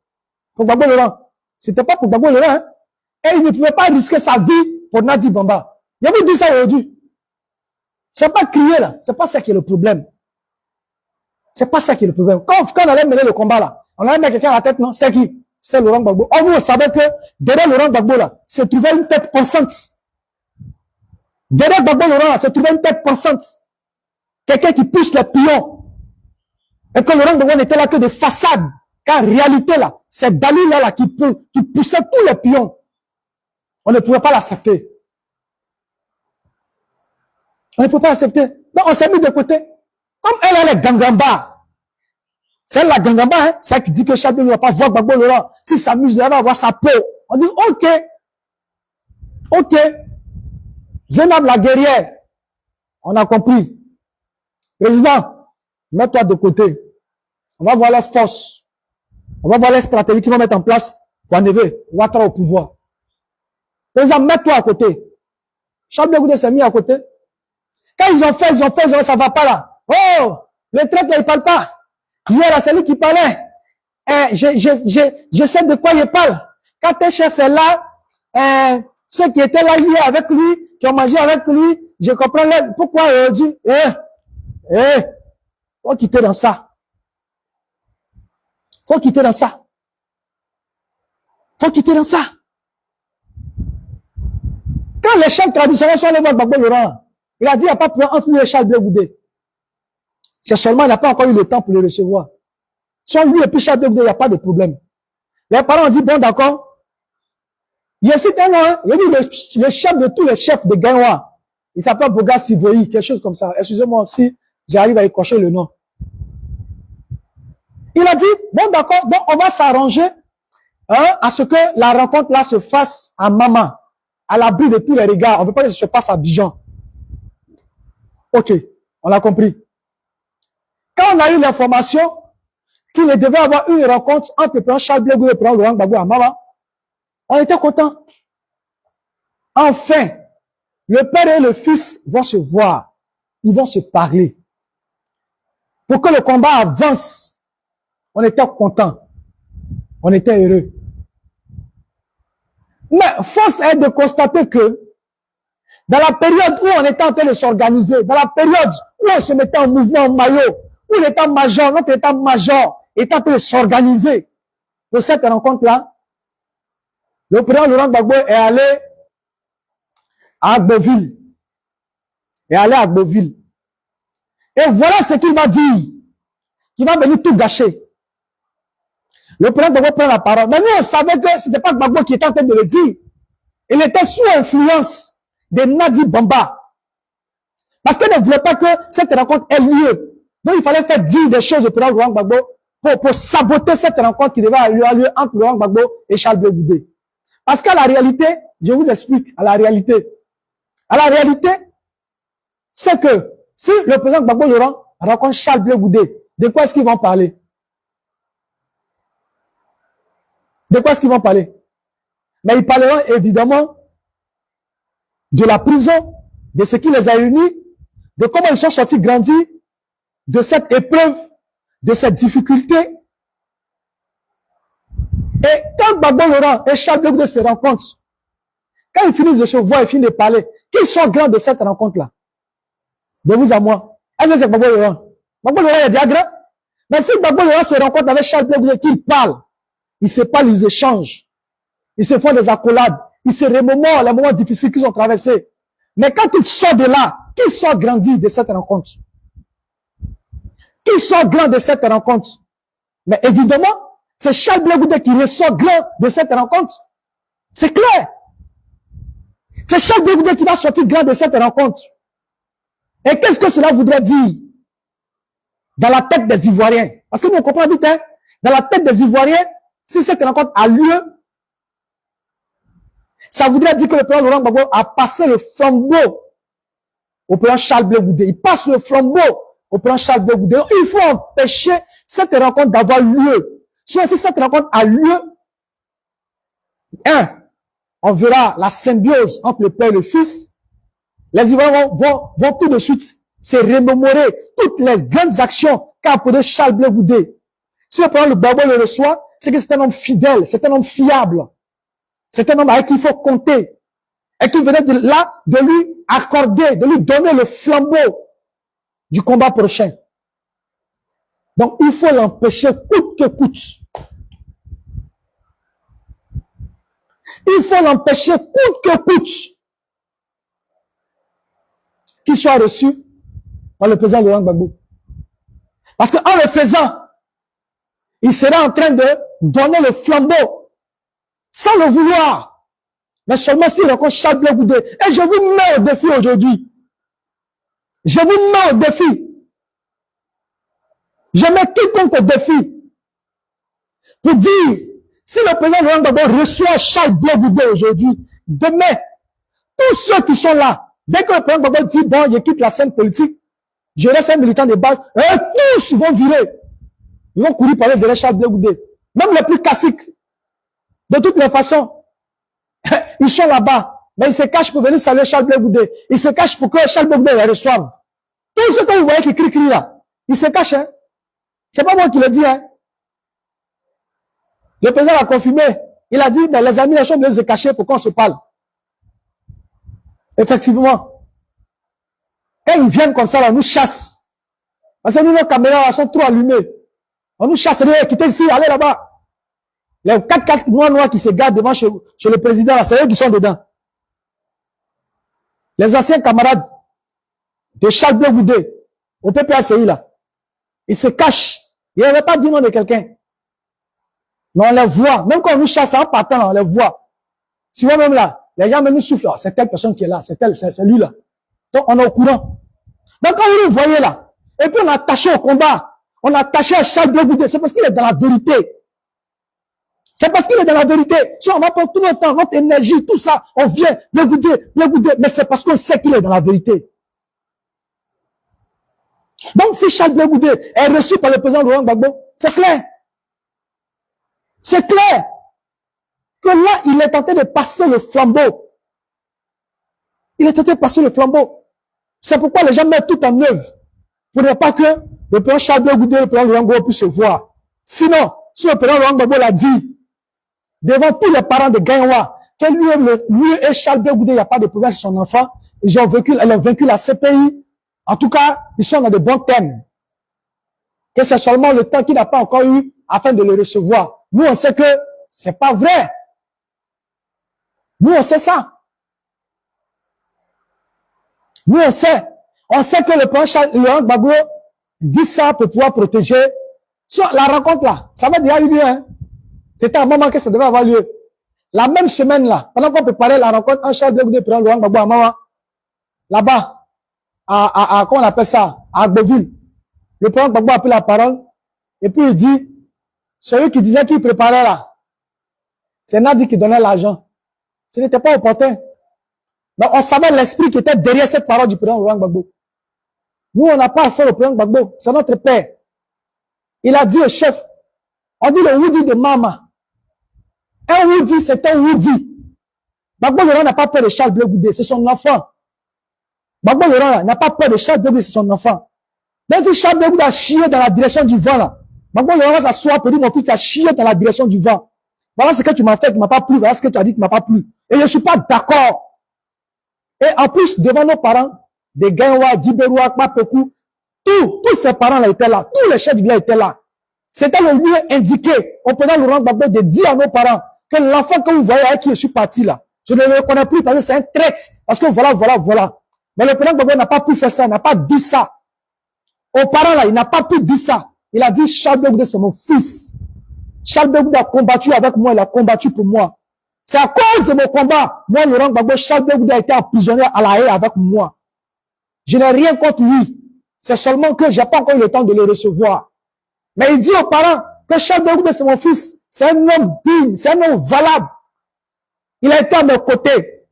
Pour Gbagbo Laurent. C'était pas pour Gbagbo Laurent, hein? Et il ne pouvait pas risquer sa vie pour Nadi Bamba. Je vous dis ça aujourd'hui. C'est pas crier là. C'est pas ça qui est le problème. C'est pas ça qui est le problème. Quand on allait mener le combat là, on allait mettre quelqu'un à la tête, non? C'était qui? C'était Laurent Gbagbo. Or, nous, on savait que derrière Laurent Gbagbo là, se trouvait une tête pensante. Derrière Gbagbo Laurent là, se trouvait une tête pensante. Quelqu'un qui pousse les pions. Et que Laurent Gbagbo n'était là que des façades. Car en réalité là, c'est Dali là qui poussait tous les pions. On ne pouvait pas l'accepter. On ne peut pas l'accepter. Donc on s'est mis de côté. Comme elle est Gangamba. C'est la Gangamba, hein, c'est elle qui dit que chacun ne va pas voir Gbagbo Laurent. S'il s'amuse, il va voir sa peau. On dit, ok. Ok. Zenab la guerrière. On a compris. Président, mets-toi de côté. On va voir les forces. On va voir les stratégies qu'ils vont mettre en place pour enlever Ouattara au pouvoir. Président, mets-toi à côté. Charles Blé Goudé s'est mis à côté. Quand ils ont fait, ça va pas là. Oh, le traître là, il parle pas. Hier, là, c'est lui qui parlait. Je sais de quoi il parle. Quand tes chefs est là, ceux qui étaient là hier avec lui, qui ont mangé avec lui, je comprends pourquoi aujourd'hui, faut quitter dans ça. Faut quitter dans ça. Faut quitter dans ça. Quand les chefs traditionnels sont allés voir Gbagbo Laurent, il a dit, il n'y a pas de problème entre lui et Charles Blé Goudé. C'est seulement, il n'a pas encore eu le temps pour le recevoir. Soit lui et puis Charles Blé Goudé, il n'y a pas de problème. Les parents ont dit, bon, d'accord. Il y a un nom, hein. Il a dit, le chef de tous les chefs de Gaïwa. Il s'appelle Boga Sivoyi, quelque chose comme ça. Excusez-moi si j'arrive à écorcher le nom. Il a dit, bon, d'accord, donc on va s'arranger, hein, à ce que la rencontre là se fasse à Mama, à l'abri de tous les regards. On ne veut pas que ça se passe à Abidjan. Ok, on l'a compris. Quand on a eu l'information qu'il devait avoir une rencontre entre le président Charles Blé Goudé et le président Laurent Gbagbo à Mawa, on était contents. Enfin, le père et le fils vont se voir. Ils vont se parler. Pour que le combat avance, on était contents. On était heureux. Mais force est de constater que dans la période où on était en train de s'organiser, dans la période où on se mettait en mouvement en maillot, où l'état-major, notre état-major est en train de s'organiser pour cette rencontre-là, le président Laurent Gbagbo est allé à Agboville. Et voilà ce qu'il va dire. Qu'il va venir tout gâcher. Le président Gbagbo prend la parole. Mais nous, on savait que ce n'était pas Gbagbo qui était en train de le dire. Il était sous influence de Nadi Bamba. Parce qu'il ne voulait pas que cette rencontre ait lieu. Donc, il fallait faire dire des choses au président Laurent Gbagbo pour saboter cette rencontre qui devait avoir lieu entre Laurent Gbagbo et Charles Blé Goudé. Parce qu'à la réalité, je vous explique, à la réalité, c'est que si le président Gbagbo Laurent rencontre Charles Blé Goudé, de quoi est-ce qu'ils vont parler? De quoi est-ce qu'ils vont parler? Mais ils parleront évidemment de la prison, de ce qui les a unis, de comment ils sont sortis grandis, de cette épreuve, de cette difficulté. Et quand Gbagbo Laurent et Charles Blé Goudé se rencontrent, quand ils finissent de se voir et finissent de parler, qui sont grands de cette rencontre-là? De vous à moi. Est-ce que c'est Gbagbo Laurent? Gbagbo Laurent est déjà grand. Mais si Gbagbo Laurent se rencontre avec Charles Blé Goudé, qu'ils parlent, ils se parlent, ils échangent. Ils se font des accolades. Ils se remémorent les moments difficiles qu'ils ont traversés. Mais quand ils sortent de là, qui sont grandis de cette rencontre? Qui sont grands de cette rencontre? Mais évidemment, c'est Charles Blé Goudé qui ressort grand de cette rencontre. C'est clair. C'est Charles Blé Goudé qui va sortir grand de cette rencontre. Et qu'est-ce que cela voudrait dire dans la tête des Ivoiriens? Parce que nous, on comprend vite, hein? Dans la tête des Ivoiriens, si cette rencontre a lieu, ça voudrait dire que le président Laurent Gbagbo a passé le flambeau au président Charles Blé Goudé. Il passe le flambeau au président Charles Blé Goudé. Il faut empêcher cette rencontre d'avoir lieu. Soit si cette rencontre a lieu, on verra la symbiose entre le père et le fils. Les Ivoiriens vont tout de suite se remémorer toutes les grandes actions qu'a posé Charles Blé Goudé. Si le président Gbagbo le reçoit, c'est que c'est un homme fidèle, c'est un homme fiable. C'est un homme avec qui il faut compter. Et qui venait de là, de lui accorder, de lui donner le flambeau du combat prochain. Donc, il faut l'empêcher coûte que coûte. Il faut l'empêcher coûte que coûte qu'il soit reçu par le président Laurent Gbagbo. Parce qu'en le faisant, il sera en train de donner le flambeau sans le vouloir. Mais seulement s'il rencontre Charles Blé Goudé. Et je vous mets au défi aujourd'hui. Je vous mets au défi. Je mets quiconque au défi. Pour dire, si le président Laurent Gbagbo reçoit Charles Blé Goudé aujourd'hui, demain, tous ceux qui sont là, dès que le président Gbagbo dit, bon, je quitte la scène politique, je reste un militant de base, et tous vont virer. Ils vont courir parler derrière Charles Blé Goudé. Même les plus classiques. De toutes les façons, ils sont là-bas. Mais ils se cachent pour venir saluer Charles Blé Goudé. Ils se cachent pour que Charles Blé Goudé les reçoive. Tous ceux que vous voyez qui crient là, ils se cachent. Hein. C'est pas moi qui le dis. Hein. Le président l'a confirmé. Il a dit, ben, les amis, les choses doivent se cacher pour qu'on se parle. Effectivement. Quand ils viennent comme ça, là, on nous chasse. Parce que nous, nos caméras sont trop allumées. On nous chasse. Quittez ici, allez là-bas. Les 4 noirs qui se gardent devant chez le président, c'est eux qui sont dedans. Les anciens camarades de Charles Blé Goudé, au PPACI là, ils se cachent. Ils n'avaient pas dit nom de quelqu'un. Mais on les voit. Même quand on nous chasse en partant, on les voit. Si vous même là, les gens même nous soufflent. C'est telle personne qui est là, c'est lui là. Donc on est au courant. Donc quand vous le voyez là, et puis on a attaché au combat, on a attaché à Charles Blé Goudé, c'est parce qu'il est dans la vérité. C'est parce qu'il est dans la vérité. Si on va prendre tout notre temps, notre énergie, tout ça, on vient le goûter, mais c'est parce qu'on sait qu'il est dans la vérité. Donc, si Charles Blé Goudé est reçu par le président Laurent Gbagbo, c'est clair. C'est clair que là, il est en train de passer le flambeau. Il est en train de passer le flambeau. C'est pourquoi les gens mettent tout en œuvre pour ne pas que le président Charles Blé Goudé et le président Laurent Gbagbo puissent se voir. Sinon, si le président Laurent Gbagbo l'a dit, devant tous les parents de Gaïwa, que lui et Charles Blé Goudé, il n'y a pas de problème sur son enfant, ils ont vaincu la CPI. En tout cas, ils sont dans de bons termes. Que c'est seulement le temps qu'il n'a pas encore eu afin de le recevoir. Nous, on sait que c'est pas vrai. Nous, on sait ça. Nous, on sait. On sait que le président Laurent Gbagbo dit ça pour pouvoir protéger. Sur la rencontre là, ça va déjà eu lieu, hein. C'était un moment que ça devait avoir lieu. La même semaine là, pendant qu'on préparait la rencontre en charge de président Laurent Gbagbo à Mawa, là-bas, comment on appelle ça, à Beauville. Le président Gbagbo a pris la parole, et puis il dit, celui qui disait qu'il préparait là, c'est Nadi qui donnait l'argent. Ce n'était pas opportun. Donc on savait l'esprit qui était derrière cette parole du président Laurent Gbagbo. Nous, on n'a pas affaire au président Gbagbo, c'est notre père. Il a dit au chef, on dit le Woody de Mama. Un Woody, c'est un Woody. Gbagbo Laurent n'a pas peur de Charles Blé Goudé, c'est son enfant. Gbagbo Laurent n'a pas peur de Charles Blé Goudé, c'est son enfant. Même si Charles Blé Goudé a chié dans la direction du vent, là, Gbagbo Laurent va s'asseoir pour dire, mon fils a chié dans la direction du vent. Voilà ce que tu m'as fait qui m'a pas plu, voilà ce que tu as dit qui m'a pas plu. Et je suis pas d'accord. Et en plus, devant nos parents, des Gaïwa, Guibéroua, Mapekou, tous ces parents-là étaient là, tous les chefs du village étaient là. C'était le lieu indiqué au président Laurent Gbagbo de dire à nos parents que l'enfant que vous voyez avec qui je suis parti là, je ne le reconnais plus parce que c'est un traître, parce que voilà. Mais le président Gbagbo n'a pas pu faire ça, n'a pas dit ça. Aux parents là, il n'a pas pu dire ça. Il a dit, Charles Blé Goudé, c'est mon fils. Charles Blé Goudé a combattu avec moi, il a combattu pour moi. C'est à cause de mon combat, moi, Laurent Gbagbo, Charles Blé Goudé a été emprisonné à la haie avec moi. Je n'ai rien contre lui. C'est seulement que j'ai pas encore eu le temps de le recevoir. Mais il dit aux parents que Charles Blé Goudé, c'est mon fils. C'est un homme digne, c'est un homme valable. Il a été à mes côtés.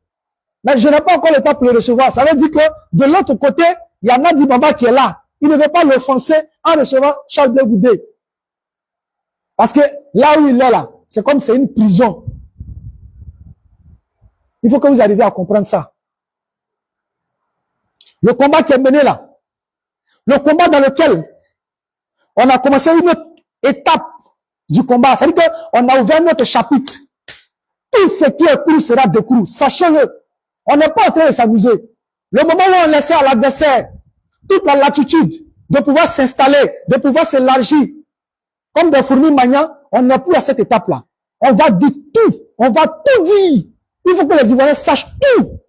Mais je n'ai pas encore le temps pour le recevoir. Ça veut dire que de l'autre côté, il y a Nadi Bamba qui est là. Il ne veut pas l'offenser en recevant Charles Blé Goudé. Parce que là où il est là, c'est comme c'est une prison. Il faut que vous arriviez à comprendre ça. Le combat qui est mené là, le combat dans lequel on a commencé une autre étape du combat, ça veut dire qu'on a ouvert notre chapitre. Tout ce qui est couru sera découru. Sachez-le, on n'est pas en train de s'amuser. Le moment où on laissait à l'adversaire toute la latitude de pouvoir s'installer, de pouvoir s'élargir, comme des fourmis maniants, on n'est plus à cette étape-là. On va dire tout. On va tout dire. Il faut que les Ivoiriens sachent tout.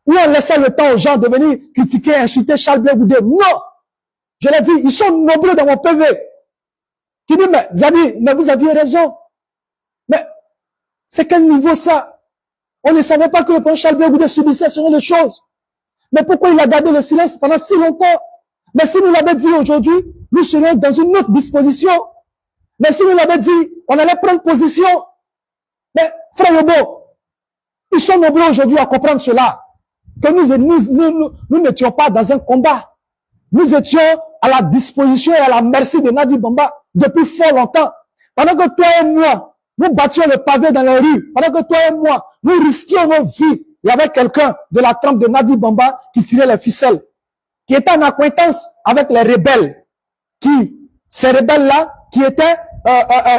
Où on laissait le temps aux gens de venir critiquer, insulter Charles Blé Goudé. Non! Je l'ai dit, ils sont nombreux dans mon PV. Qui dit, mais Zadi, mais vous aviez raison. Mais c'est quel niveau ça? On ne savait pas que le président Charles Blé Goudé subissait ce genre de choses. Mais pourquoi il a gardé le silence pendant si longtemps? Mais si nous l'avons dit aujourd'hui, nous serions dans une autre disposition. Mais si nous l'avons dit, on allait prendre position. Mais, frère Yobo, ils sont nombreux aujourd'hui à comprendre cela. Que nous n'étions pas dans un combat. Nous étions à la disposition et à la merci de Nadi Bamba depuis fort longtemps. Pendant que toi et moi, nous battions le pavé dans les rues. Pendant que toi et moi, nous risquions nos vies. Il y avait quelqu'un de la trempe de Nadi Bamba qui tirait les ficelles, qui était en acquaintance avec les rebelles, ces rebelles-là, qui étaient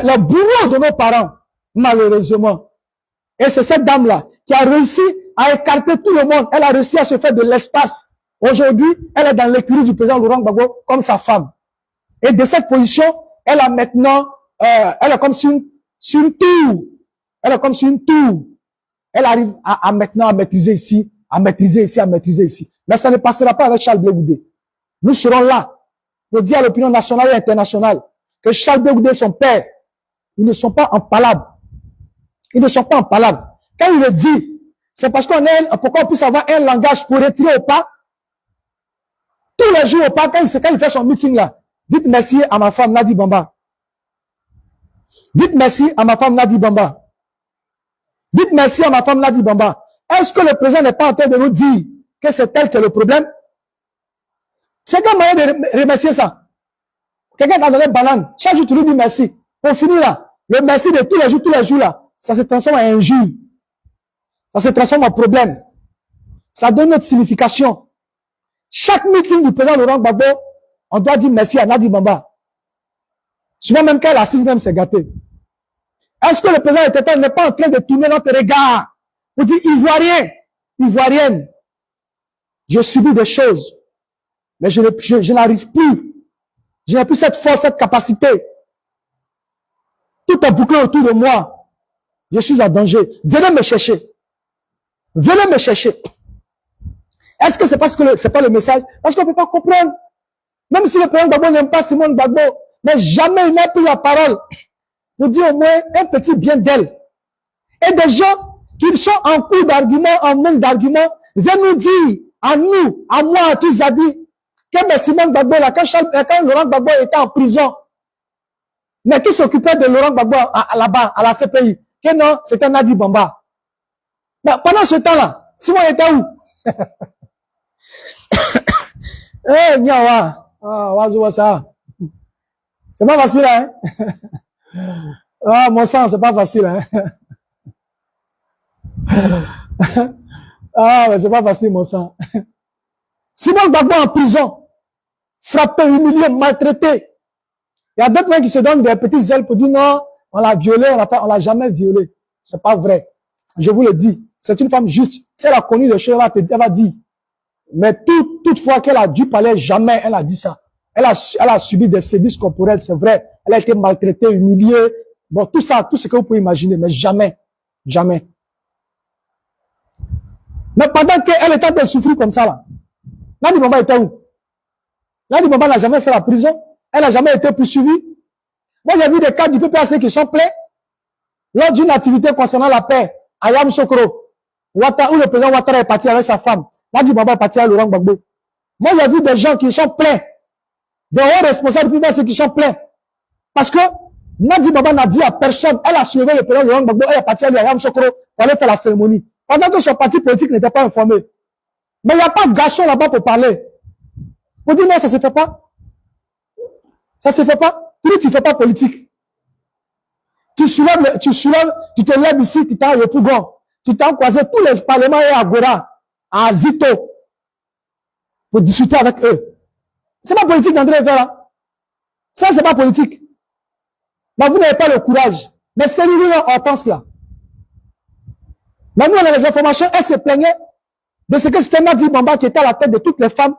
les bourreaux de nos parents, malheureusement. Et c'est cette dame-là qui a réussi à écarter tout le monde. Elle a réussi à se faire de l'espace. Aujourd'hui, elle est dans l'écurie du président Laurent Gbagbo comme sa femme. Et de cette position, elle a maintenant, elle est comme sur une tour. Elle est comme sur une tour. Elle arrive à maintenant à maîtriser ici, à maîtriser ici. Mais ça ne passera pas avec Charles Blé Goudé. Nous serons là pour dire à l'opinion nationale et internationale que Charles Blé Goudé et son père, ils ne sont pas en palabre. Ils ne sont pas en palabre. Quand il le dit, c'est parce pourquoi on puisse avoir un langage pour retirer au pas. Tous les jours au pas, quand il fait son meeting là, dites merci à ma femme Nadi Bamba. Dites merci à ma femme Nadi Bamba. Dites merci à ma femme Nadi Bamba. Est-ce que le président n'est pas en train de nous dire que c'est elle qui est le problème? C'est quel moyen de remercier ça? Quelqu'un t'a donné banane. Chaque jour, tu lui dis merci. Pour finir là, le merci de tous les jours là, ça se transforme en injure. Ça se transforme en problème. Ça donne notre signification. Chaque meeting du président Laurent Gbagbo, on doit dire merci à Nadi Bamba. Souvent même quand elle assise, même c'est gâté. Est-ce que le président Tété n'est pas en train de tourner notre regard pour dire Ivoirien, Ivoirienne, je subis des choses, mais je n'arrive plus. Je n'ai plus cette force, cette capacité. Tout est bouclé autour de moi. Je suis en danger. Venez me chercher. Venez me chercher. Est-ce que c'est parce que c'est pas le message? Parce qu'on ne peut pas comprendre. Même si le président Gbagbo n'aime pas Simone Gbagbo, mais jamais il n'a pris la parole pour dire au moins un petit bien d'elle. Et des gens qui sont en cours d'arguments, en manque d'arguments, viennent nous dire, à nous, à moi, à tous Zadi, que Simone Gbagbo, là, quand Laurent Gbagbo était en prison, mais qui s'occupait de Laurent Gbagbo là-bas, à la CPI, que non, c'était Nadi Bamba. Mais pendant ce temps-là, Simone était où? Eh, Nyawa, ça. C'est pas facile, hein? Ah, mon sang, c'est pas facile, hein? Ah, mais c'est pas facile, mon sang. Simone Gbagbo en prison, frappé, humilié, maltraité. Il y a d'autres mecs qui se donnent des petites ailes pour dire non, on l'a violé, on l'a jamais violé. C'est pas vrai. Je vous le dis. C'est une femme juste. Si elle a connu des choses, elle va dire. Mais toutefois qu'elle a dû parler, jamais elle a dit ça. Elle a subi des sévices corporels, c'est vrai. Elle a été maltraitée, humiliée. Bon, tout ça, tout ce que vous pouvez imaginer, mais jamais. Jamais. Mais pendant qu'elle était en train de souffrir comme ça, là, Nadi Bamba était où? Nadi Bamba n'a jamais fait la prison. Elle n'a jamais été poursuivie. Moi, j'ai vu des cas du PPAC qui sont pleins lors d'une activité concernant la paix à Yamoussoukro, où le président Ouattara est parti avec sa femme. Nadi Bamba est parti à Laurent Gbagbo. Moi, j'ai vu des gens qui sont pleins, des hauts responsables du PPAC qui sont pleins. Parce que Nadi Bamba n'a dit à personne, elle a soulevé le président Laurent Gbagbo, elle est partie à Yamoussoukro pour aller faire la cérémonie. Pendant que son parti politique n'était pas informé. Mais il n'y a pas de garçon là-bas pour parler. Pour dire non, ça se fait pas. Ça se fait pas. Tu ne fais pas politique. Tu te lèves ici, tu t'en au Pougon. Tu t'en croisé tous les parlements et à Gora, à Zito, pour discuter avec eux. C'est pas politique d'André Vera. Ça, c'est pas politique. Mais vous n'avez pas le courage. Mais c'est lui en temps là. Mais nous, on a les informations, elle se plaignait de ce que c'était Nadi Bamba qui était à la tête de toutes les femmes.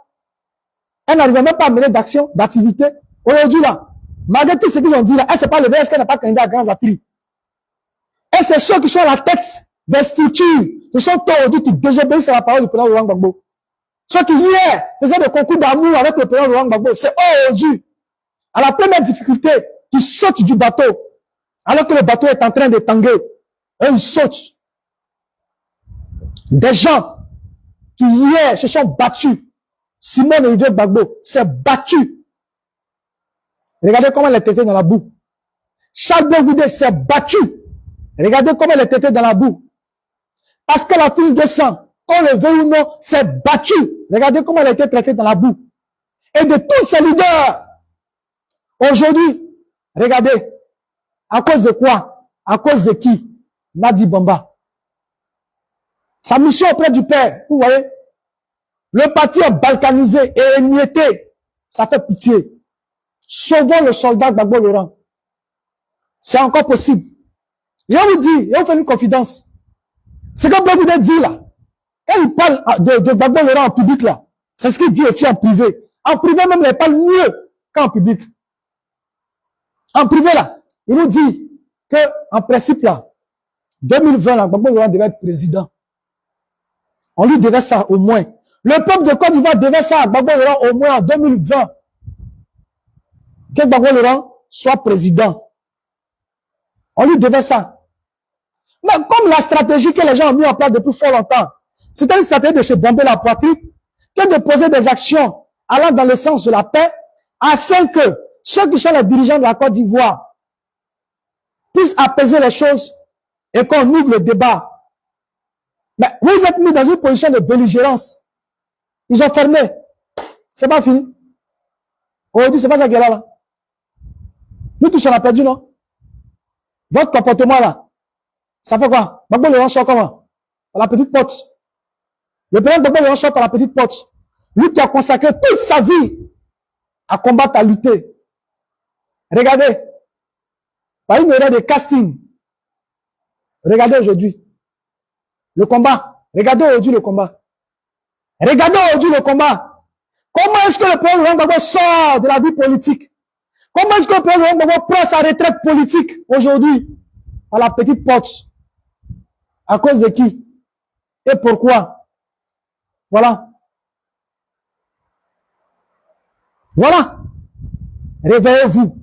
Elle n'arrivait même pas à mener d'action, d'activité. Aujourd'hui, là, malgré tout ce qu'ils ont dit, là, elle s'est pas levée, est-ce qu'elle n'a pas candidat à grands attributs? Et c'est ceux qui sont à la tête des structures, ce sont toi aujourd'hui qui désobéissent à la parole du président Laurent Gbagbo. Ceux qui hier faisaient des concours d'amour avec le président Laurent Gbagbo, c'est aujourd'hui, à la première difficulté, qui sautent du bateau, alors que le bateau est en train de tanguer. Et ils sautent. Des gens qui hier se sont battus. Simone Olivier Gbagbo s'est battu. Regardez comment elle est traitée dans la boue. Charles Blegoudé s'est battu. Regardez comment elle est traitée dans la boue. Parce que la fille de sang, qu'on le veut ou non, s'est battue. Regardez comment elle a été traitée dans la boue. Et de tous ces leaders, aujourd'hui, regardez, à cause de quoi? À cause de qui? Nadi Bamba. Sa mission auprès du Père, vous voyez, le parti est balkanisé et émietté. Ça fait pitié. Sauvons le soldat Gbagbo Laurent. C'est encore possible. Et on vous dit, et on fait une confidence. Ce que Blegoudé dit là, quand il parle de Gbagbo Laurent en public là, c'est ce qu'il dit aussi en privé. En privé même, il parle mieux qu'en public. En privé là, il nous dit que, en principe là, 2020 là, Gbagbo Laurent devait être président. On lui devait ça au moins. Le peuple de Côte d'Ivoire devait ça à Gbagbo Laurent au moins en 2020. Que Gbagbo Laurent soit président. On lui devait ça. Mais comme la stratégie que les gens ont mis en place depuis fort longtemps, c'était une stratégie de se bomber la poitrine, que de poser des actions allant dans le sens de la paix, afin que ceux qui sont les dirigeants de la Côte d'Ivoire puisse apaiser les choses et qu'on ouvre le débat. Mais vous êtes mis dans une position de belligérance. Ils ont fermé. C'est pas fini. Aujourd'hui, c'est pas ça qui est là. Nous tous, on a perdu, non? Votre comportement là, ça fait quoi? Gbagbo Laurent sort comment? Par la petite porte. Le président Gbagbo Laurent sort par la petite porte. Lui qui a consacré toute sa vie à combattre, à lutter. Regardez. Par une erreur de casting. Regardez aujourd'hui. Le combat. Regardez aujourd'hui le combat. Regardez aujourd'hui le combat. Comment est-ce que le président Laurent Gbagbo sort de la vie politique? Comment est-ce que le président Laurent Gbagbo prend sa retraite politique aujourd'hui? À la petite porte. À cause de qui? Et pourquoi? Voilà. Voilà. Réveillez-vous.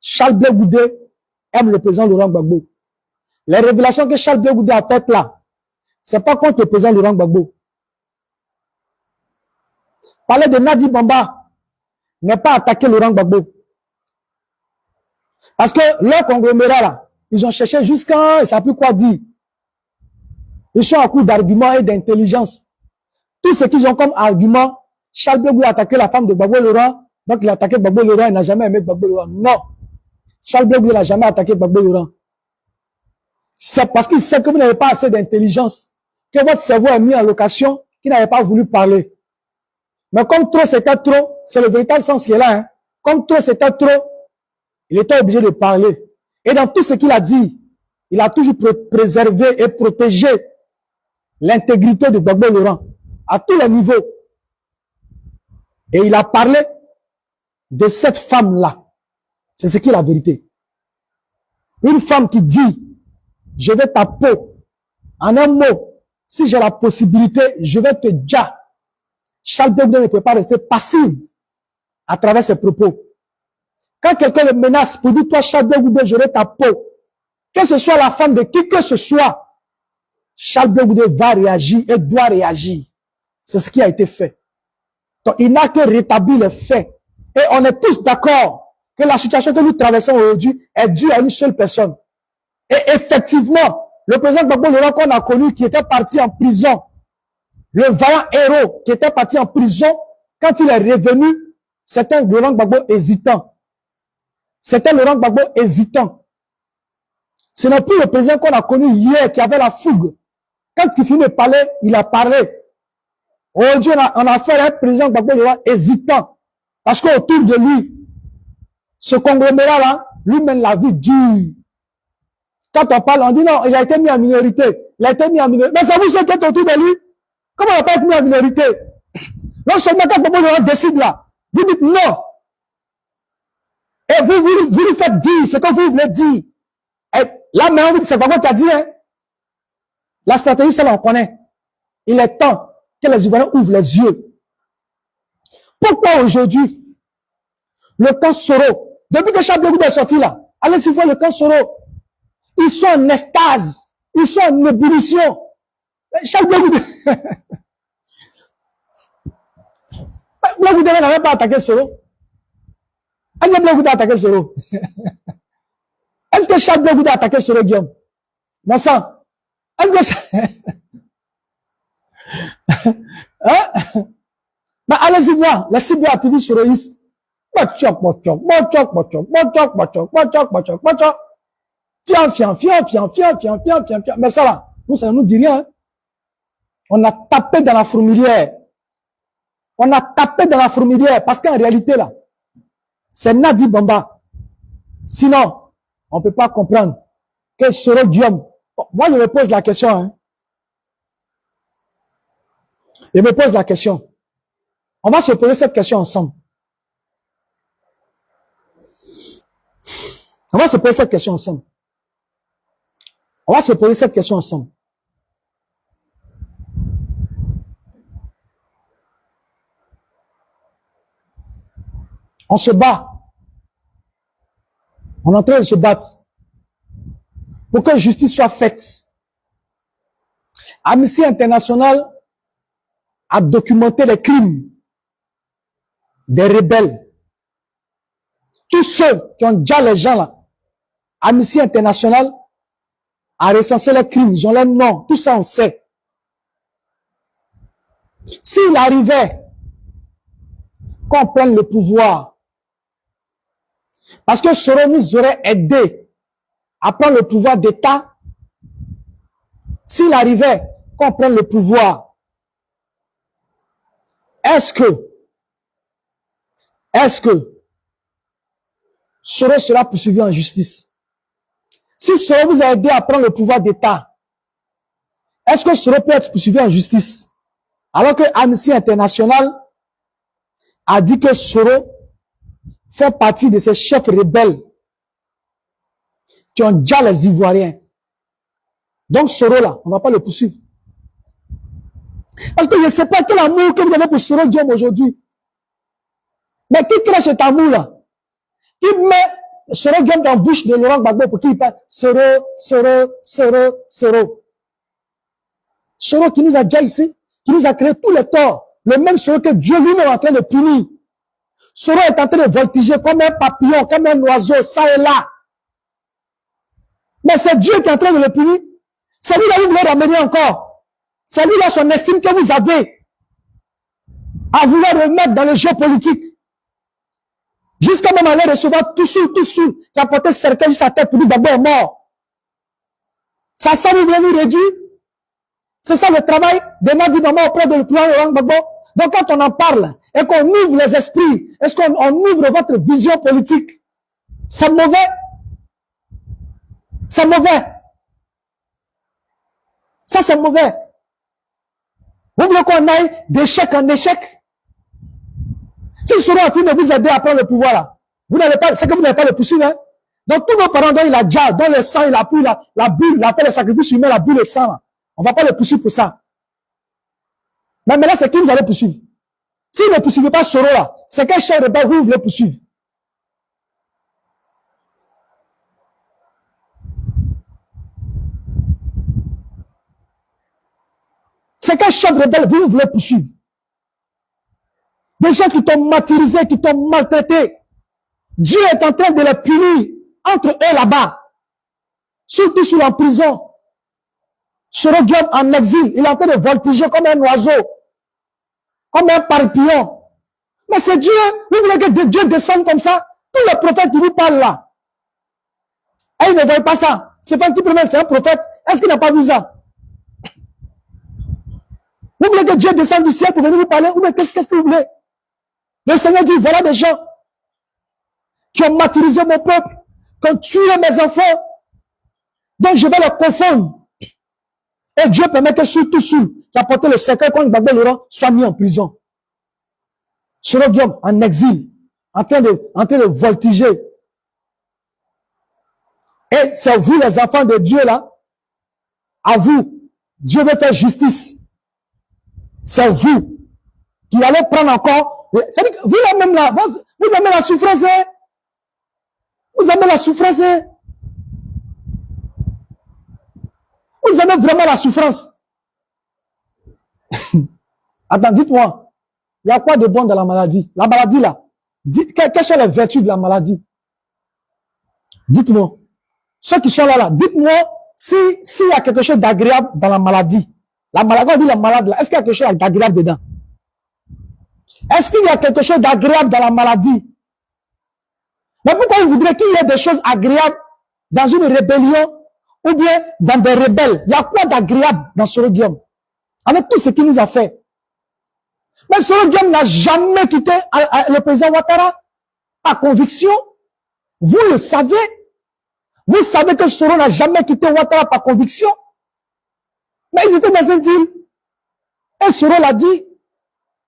Charles Blé Goudé aime le président Laurent Gbagbo. Les révélations que Charles Blé Goudé a faites là, c'est pas contre le président Laurent Gbagbo. Parler de Nadi Bamba n'est pas attaquer Laurent Gbagbo. Parce que leur conglomérat là, ils ont cherché jusqu'à, ils ne savent plus quoi dire. Ils sont à coup d'arguments et d'intelligence. Tout ce qu'ils ont comme argument, Charles Blé Goudé a attaqué la femme de Gbagbo Laurent, donc il a attaqué Gbagbo Laurent, il n'a jamais aimé Gbagbo Laurent. Non. Charles Blé Goudé n'a jamais attaqué Gbagbo Laurent. C'est parce qu'il sait que vous n'avez pas assez d'intelligence, que votre cerveau est mis en location, qu'il n'avait pas voulu parler. Mais comme trop c'était trop, c'est le véritable sens qui est là, hein. Comme trop c'était trop, il était obligé de parler. Et dans tout ce qu'il a dit, il a toujours préservé et protégé l'intégrité de Gbagbo Laurent à tous les niveaux. Et il a parlé de cette femme-là. C'est ce qui est la vérité. Une femme qui dit, je vais ta peau. En un mot, si j'ai la possibilité, je vais te dire. Charles Blé Goudé ne peut pas rester passif à travers ses propos. Quand quelqu'un le menace pour dire, toi, Charles Blé Goudé, j'aurai ta peau, que ce soit la femme de qui que ce soit, Charles Blé Goudé va réagir et doit réagir. C'est ce qui a été fait. Donc, il n'a que rétabli les faits. Et on est tous d'accord que la situation que nous traversons aujourd'hui est due à une seule personne. Et effectivement, le président Gbagbo Laurent qu'on a connu, qui était parti en prison, le vaillant héros qui était parti en prison, quand il est revenu, c'était un Laurent Gbagbo hésitant. C'était Laurent Gbagbo hésitant. Ce n'est plus le président qu'on a connu hier qui avait la fougue. Quand il finit de parler, il a parlé. Aujourd'hui, on a fait un président Gbagbo Laurent hésitant. Parce qu'autour de lui, ce conglomérat-là, lui mène la vie dure. Quand on parle, on dit non, il a été mis en minorité. Il a été mis en minorité. Mais ça vous ce qui est autour de lui? Comment il n'a pas été mis en minorité? Non seulement quand Gbagbo Laurent décide là, vous dites non. Et vous lui faites dire ce que vous voulez dire. Et là, maintenant, vous dites c'est Gbagbo qui a dit, hein. La stratégie, ça, on connaît. Il est temps que les Ivoiriens ouvrent les yeux. Pourquoi aujourd'hui, le camp Soro, depuis que Charles Blé Goudé est sorti là, allez voir le camp Soro, ils sont en extase, ils sont en ébullition. Charles Blé Goudé, Blé Goudé n'avait pas attaqué Soro. Est-ce que Blé Goudé a attaqué Soro? Est-ce que Charles Blé Goudé a attaqué Soro, Guillaume? Mon sang. Est-ce que... hein? Mais allez-y voir, les cibles activistes soroïstes. Mais ça là, nous, ça ne nous dit rien. On a tapé dans la fourmilière. On a tapé dans la fourmilière parce qu'en réalité là, c'est Nadi Bamba. Sinon, on ne peut pas comprendre que Soro Guillaume. Bon, moi, je me pose la question. Hein. Je me pose la question. On va se poser cette question ensemble. On va se poser cette question ensemble. On va se poser cette question ensemble. On se bat. On est en train de se battre pour que justice soit faite. Amnesty International a documenté les crimes des rebelles. Tous ceux qui ont déjà les gens là, Amnesty International a recensé les crimes, ils ont leur nom, tout ça on sait. S'il arrivait qu'on prenne le pouvoir, parce que Soro nous aurait aidé à prendre le pouvoir d'État, s'il arrivait qu'on prenne le pouvoir, est-ce que Soro sera poursuivi en justice? Si Soro vous a aidé à prendre le pouvoir d'État, est-ce que Soro peut être poursuivi en justice? Alors que Amnesty International a dit que Soro fait partie de ces chefs rebelles qui ont déjà les Ivoiriens. Donc Soro là, on ne va pas le poursuivre. Parce que je ne sais pas quel amour que vous avez pour Soro Guillaume aujourd'hui. Mais qui crée cet amour-là? Qui met Soro Guillaume dans la bouche de Laurent Gbagbo pour qu'il parle Soro, Soro, Soro, Soro. Soro qui nous a déjà ici, qui nous a créé tous les torts. Le même Soro que Dieu lui-même est en train de punir. Soro est en train de voltiger comme un papillon, comme un oiseau, ça et là. Mais c'est Dieu qui est en train de le punir. C'est lui-là qui voulait ramener encore. C'est lui-là son estime que vous avez à vouloir remettre dans le jeu politique. Jusqu'à même aller recevoir tout sous, qui a porté ce cercueil sur sa tête pour dire d'abord mort. Ça, vous voulez nous réduire? C'est ça le travail de Nadi Bamba auprès de l'opinion Laurent Gbagbo. Donc quand on en parle et qu'on ouvre les esprits, est-ce qu'on ouvre votre vision politique? C'est mauvais. C'est mauvais. Ça c'est mauvais. Vous voulez qu'on aille d'échec en échec? Si Soro a fini de vous aider à prendre le pouvoir là, vous n'allez pas, c'est que vous n'allez pas le poursuivre, hein? Donc tous nos parents dont il a déjà, dont le sang, il a pris la bulle, il a fait le sacrifice humain, la bulle et le sang là. On va pas le poursuivre pour ça. Mais là, c'est qui vous allez poursuivre? Si vous ne poursuivez pas Soro là, c'est quel chef rebelle vous voulez poursuivre? C'est quel chef rebelle vous voulez poursuivre? Des gens qui t'ont martyrisé, qui t'ont maltraité. Dieu est en train de les punir entre eux là-bas. Surtout sous la prison. Soro Guillaume en exil, il est en train de voltiger comme un oiseau. Comme un papillon. Mais c'est Dieu. Vous voulez que Dieu descende comme ça? Tous les prophètes qui vous parlent là. Et ils ne voient pas ça. C'est pas un petit problème, c'est un prophète. Est-ce qu'il n'a pas vu ça? Vous voulez que Dieu descende du ciel pour venir vous parler? Ou bien qu'est-ce que vous voulez? Le Seigneur dit, voilà des gens qui ont martyrisé mon peuple, qui ont tué mes enfants. Donc je vais les confondre. Et Dieu permet que qui a porté le cercueil contre Gbagbo Laurent soit mis en prison. Soro Guillaume en exil, en train de voltiger. Et c'est vous les enfants de Dieu là, à vous, Dieu veut faire justice. C'est vous qui allez prendre encore. C'est-à-dire que vous même là, vous aimez la souffrance, hein? Vous aimez la souffrance, hein? Vous aimez vraiment la souffrance. Attends, dites-moi, il y a quoi de bon dans la maladie? La maladie là, quelles sont les vertus de la maladie? Dites-moi. Ceux qui sont là, dites-moi s'il y a quelque chose d'agréable dans la maladie. La maladie, quand on dit la malade là, est-ce qu'il y a quelque chose d'agréable dedans? Est-ce qu'il y a quelque chose d'agréable dans la maladie? Mais pourquoi vous voudrez qu'il y ait des choses agréables dans une rébellion ou bien dans des rebelles? Il y a quoi d'agréable dans Soro Guillaume? Avec tout ce qu'il nous a fait. Mais Soro Guillaume n'a jamais quitté le président Ouattara par conviction. Vous le savez. Vous savez que Soro n'a jamais quitté Ouattara par conviction. Mais ils étaient dans un deal. Et Soro l'a dit.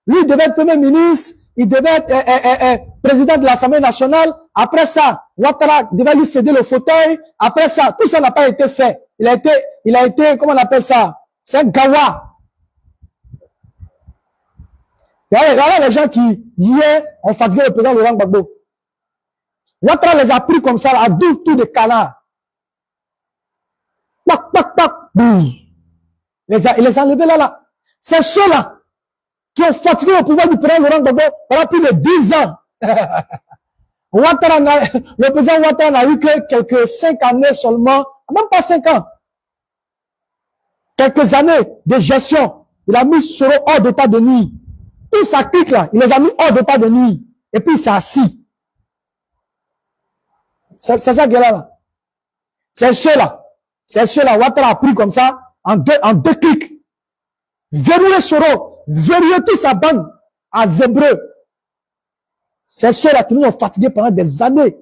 Lui, il devait être Premier ministre. Il devait être président de l'Assemblée nationale. Après ça, Ouattara devait lui céder le fauteuil. Après ça, tout ça n'a pas été fait. Il a été, comment on appelle ça? C'est un gawa. Regardez les gens qui, hier, ont fatigué le président Laurent Gbagbo. Ouattara les a pris comme ça, à deux tours de canard. Pac, pac, pac, boum. Il les a enlevés là. C'est ceux-là qui ont fatigué le pouvoir du président Laurent Gbagbo pendant plus de 10 ans. Le président Ouattara n'a eu que quelques 5 années seulement, même pas 5 ans. Quelques années de gestion. Il a mis Soro hors d'état de nuire. Tout ça clique là, il les a mis hors d'état de nuire. Et puis il s'est assis. C'est ça qu'il y a là. C'est ceux-là. C'est ceux-là. Ouattara a pris comme ça, en deux clics. Verrouiller Soro, verrouiller toute sa bande à Zébreux. C'est ceux-là qui nous ont fatigués pendant des années.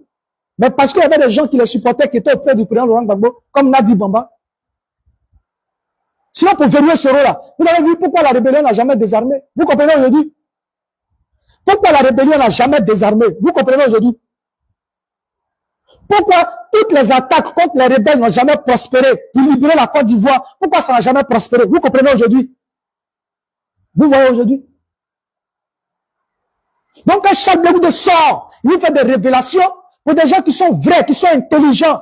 Mais parce qu'il y avait des gens qui les supportaient, qui étaient auprès du président Laurent Gbagbo, comme Nadi Bamba. Sinon, pour verrouiller Soro là, vous avez vu pourquoi la rébellion n'a jamais désarmé. Vous comprenez aujourd'hui? Pourquoi la rébellion n'a jamais désarmé? Vous comprenez aujourd'hui? Pourquoi toutes les attaques contre les rebelles n'ont jamais prospéré pour libérer la Côte d'Ivoire? Pourquoi ça n'a jamais prospéré? Vous comprenez aujourd'hui? Vous voyez aujourd'hui? Donc, quand Charles Blé Goudé sort, il fait des révélations pour des gens qui sont vrais, qui sont intelligents.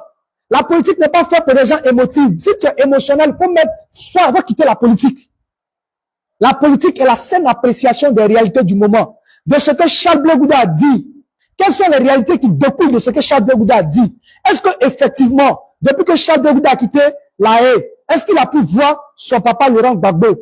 La politique n'est pas faite pour des gens émotifs. Si tu es émotionnel, faut quitter la politique. La politique est la saine appréciation des réalités du moment. De ce que Charles Blé Goudé a dit. Quelles sont les réalités qui découlent de ce que Charles Blé Goudé a dit? Est-ce que effectivement, depuis que Charles Blé Goudé a quitté la haie, est-ce qu'il a pu voir son papa Laurent Gbagbo?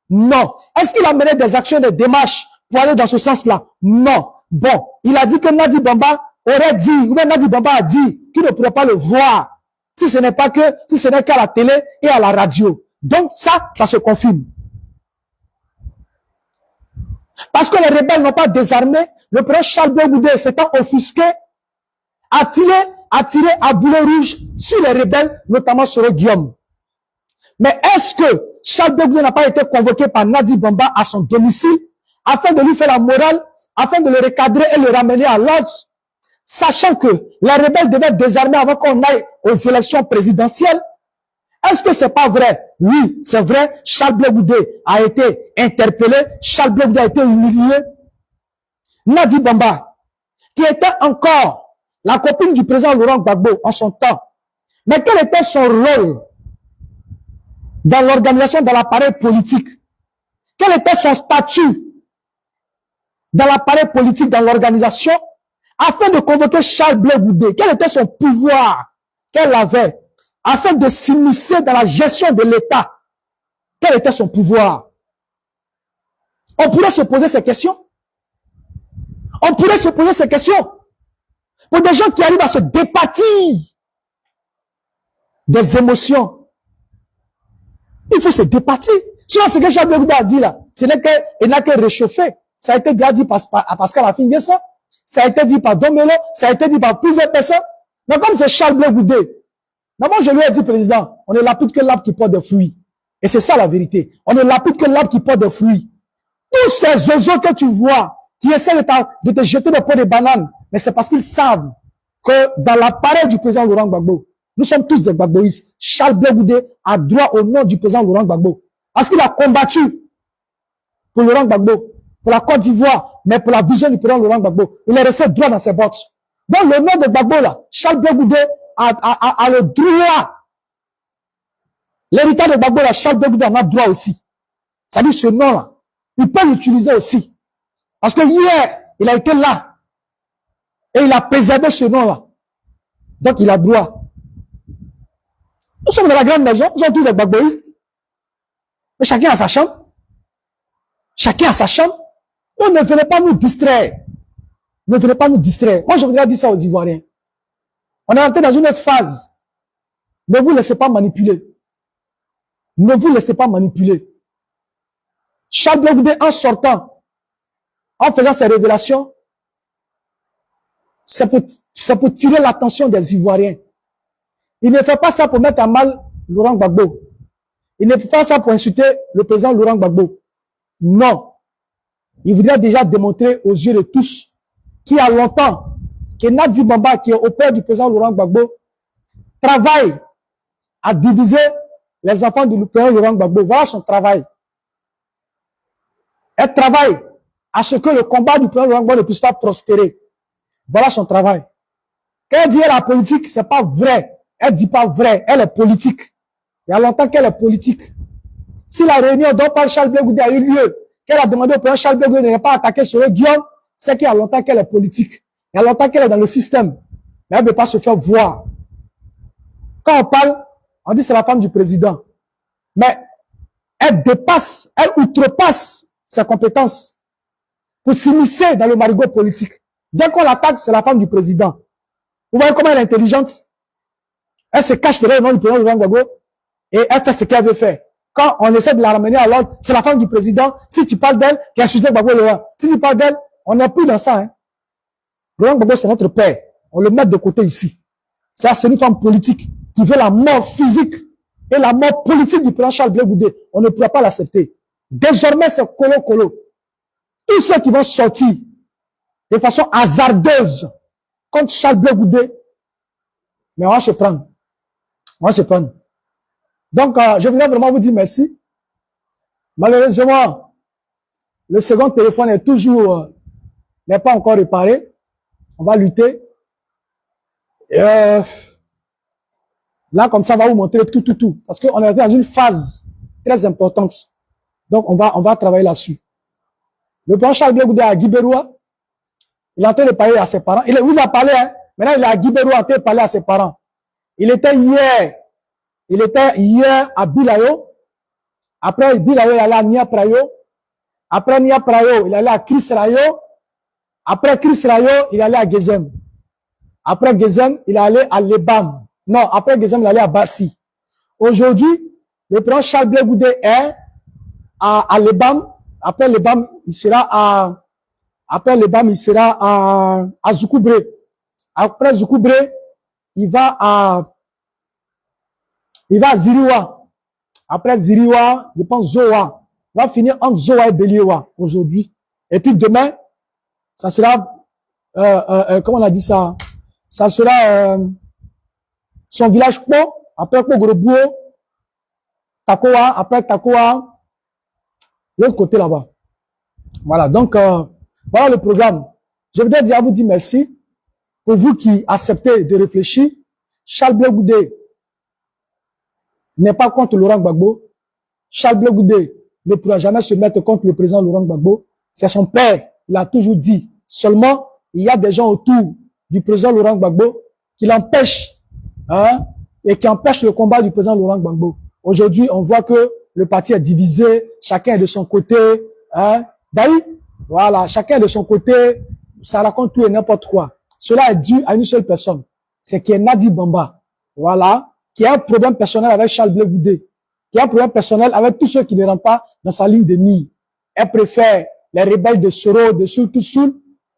Non. Est-ce qu'il a mené des actions, des démarches pour aller dans ce sens-là? Non. Bon, il a dit que Nadi Bamba aurait dit, ou bien Nadi Bamba a dit qu'il ne pourrait pas le voir si ce n'est qu'à la télé et à la radio. Donc ça se confirme. Parce que les rebelles n'ont pas désarmé, le président Charles Blé Goudé s'étant offusqué, a tiré à boulet rouge sur les rebelles, notamment sur Guillaume. Mais est-ce que Charles Blé Goudé n'a pas été convoqué par Nadi Bamba à son domicile afin de lui faire la morale, afin de le recadrer et le ramener à l'ordre, sachant que les rebelles devaient désarmer avant qu'on aille aux élections présidentielles? Est-ce que c'est pas vrai? Oui, c'est vrai. Charles Blé Goudé a été interpellé. Charles Blé Goudé a été humilié. Nadi Bamba, qui était encore la copine du président Laurent Gbagbo en son temps. Mais quel était son rôle dans l'organisation de l'appareil politique? Quel était son statut dans l'appareil politique, dans l'organisation, afin de convoquer Charles Blé Goudé? Quel était son pouvoir qu'elle avait afin de s'immiscer dans la gestion de l'État? Quel était son pouvoir? On pourrait se poser ces questions. On pourrait se poser ces questions. Pour des gens qui arrivent à se départir des émotions, il faut se départir. Sinon, ce que Charles Blé Goudé a dit là, il n'a que réchauffé. Ça a été déjà dit par Pascal Afingessa. Ça a été dit par Domelo. Ça a été dit par plusieurs personnes. Mais comme c'est Charles Blé Goudé, moi, je lui ai dit, président, on ne lapide que l'arbre qui porte des fruits. Et c'est ça la vérité. On ne lapide que l'arbre qui porte des fruits. Tous ces oiseaux que tu vois, qui essaient de te jeter des pots de bananes, mais c'est parce qu'ils savent que dans l'appareil du président Laurent Gbagbo, nous sommes tous des Gbagboïstes. Charles Blé Goudé a droit au nom du président Laurent Gbagbo. Parce qu'il a combattu pour Laurent Gbagbo, pour la Côte d'Ivoire, mais pour la vision du président Laurent Gbagbo. Il est resté droit dans ses bottes. Donc le nom de Gbagbo là, Charles Blé Goudé a le droit. L'héritage de Gbagbo là, Charles Blé Goudé en a droit aussi. Ça dit ce nom là, il peut l'utiliser aussi. Parce que hier, il a été là. Et il a préservé ce nom là. Donc il a droit. Nous sommes dans la grande maison, nous sommes tous des Gbagboïstes. Mais chacun a sa chambre. Chacun a sa chambre. Donc ne venez pas nous distraire. Ne venez pas nous distraire. Moi, je voudrais dire ça aux Ivoiriens. On est entré dans une autre phase. Ne vous laissez pas manipuler. Ne vous laissez pas manipuler. Charles Blé Goudé, en sortant, en faisant ses révélations, c'est pour tirer l'attention des Ivoiriens. Il ne fait pas ça pour mettre à mal Laurent Gbagbo. Il ne fait pas ça pour insulter le président Laurent Gbagbo. Non. Il voudrait déjà démontrer aux yeux de tous qu'il y a longtemps que Nadi Bamba, qui est au père du président Laurent Gbagbo, travaille à diviser les enfants du président Laurent Gbagbo. Voilà son travail. Elle travaille à ce que le combat du président Laurent Gbagbo ne puisse pas prospérer. Voilà son travail. Quand elle dit la politique, c'est pas vrai. Elle dit pas vrai. Elle est politique. Il y a longtemps qu'elle est politique. Si la réunion dont parle Charles Blé Goudé a eu lieu, qu'elle a demandé au président Charles Blé Goudé de ne pas attaquer sur Guillaume, c'est qu'il y a longtemps qu'elle est politique. Il y a longtemps qu'elle est dans le système, mais elle ne veut pas se faire voir. Quand on parle, on dit c'est la femme du président. Mais elle dépasse, elle outrepasse ses compétences pour s'immiscer dans le marigot politique. Dès qu'on l'attaque, c'est la femme du président. Vous voyez comment elle est intelligente? Elle se cache derrière le nom du président Laurent Gbagbo et elle fait ce qu'elle veut faire. Quand on essaie de la ramener à l'ordre, c'est la femme du président. Si tu parles d'elle, tu as insulté Gbagbo Laurent. Si tu parles d'elle, on n'est plus dans ça. Hein. Laurent Gbagbo, c'est notre père. On le met de côté ici. Ça, c'est une femme politique qui veut la mort physique et la mort politique du président Charles Blé Goudé. On ne pourra pas l'accepter. Désormais, c'est colo-colo. Tous ceux qui vont sortir de façon hasardeuse contre Charles Blé Goudé, mais on va se prendre. On va se prendre. Donc, je voudrais vraiment vous dire merci. Malheureusement, le second téléphone est toujours, n'est pas encore réparé. On va lutter. Là, comme ça, on va vous montrer tout. Parce qu'on est dans une phase très importante. Donc, on va travailler là-dessus. Le président Charles Blé Goudé à Guibéroua, il est en train de parler à ses parents. Il vous a parlé, hein. Maintenant, il est à Guibéroua en train de parler à ses parents. Il était hier à Bilayo. Après Bilayo, il allait à Nia Prayo. Après Nia Prayo, il allait à Chris Rayo. Après Chris Rayo, il allait à Gezem. Après Gezem, il allait à Lebam. Non, après Gezem, il allait à Bassi. Aujourd'hui, le président Charles Blé Goudé est à Lebam. Après Lebam, il sera à Zoukoumbré. Après Zoukoumbré, il va à Ziriwa. Après Ziriwa, je pense Zoa. Il va finir entre Zoa et Beliewa aujourd'hui. Et puis demain, ça sera, comment on a dit ça? Ça sera son village Po, après Pogorobouo, Takoa, après Takoa, l'autre côté là-bas. Voilà, donc voilà le programme. Je voudrais déjà vous dire merci pour vous qui acceptez de réfléchir. Charles Blé Goudé n'est pas contre Laurent Gbagbo. Charles Blé Goudé ne pourra jamais se mettre contre le président Laurent Gbagbo. C'est son père, il a toujours dit. Seulement, il y a des gens autour du président Laurent Gbagbo qui l'empêchent, hein, et qui empêchent le combat du président Laurent Gbagbo. Aujourd'hui, on voit que le parti est divisé, chacun est de son côté, hein. D'ailleurs, voilà, chacun est de son côté, ça raconte tout et n'importe quoi. Cela est dû à une seule personne, c'est qui est Nadi Bamba, voilà, qui a un problème personnel avec Charles Blé Goudé, qui a un problème personnel avec tous ceux qui ne rentrent pas dans sa ligne de mire. Elle préfère les rebelles de Soro, de Soul,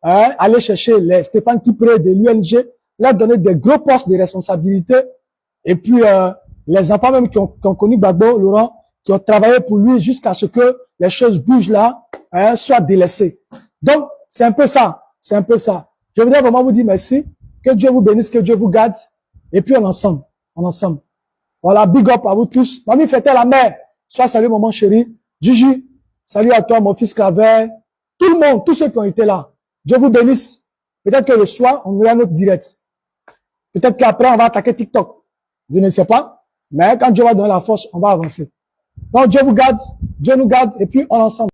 hein, aller chercher les Stéphane Kipré de l'UNG, leur donner des gros postes de responsabilité, et puis les enfants même qui ont connu Gbagbo, Laurent, qui ont travaillé pour lui jusqu'à ce que les choses bougent là, hein, soient délaissées. Donc, c'est un peu ça, c'est un peu ça. Je voudrais vraiment vous dire merci, que Dieu vous bénisse, que Dieu vous garde, et puis on ensemble. Voilà, big up à vous tous. Mamie fêtait la mère. Sois salut, maman chérie. Gigi, salut à toi, mon fils Claver. Tout le monde, tous ceux qui ont été là. Dieu vous bénisse. Peut-être que le soir, on verra notre direct. Peut-être qu'après, on va attaquer TikTok. Je ne sais pas. Mais quand Dieu va donner la force, on va avancer. Donc, Dieu vous garde, Dieu nous garde, et puis on ensemble.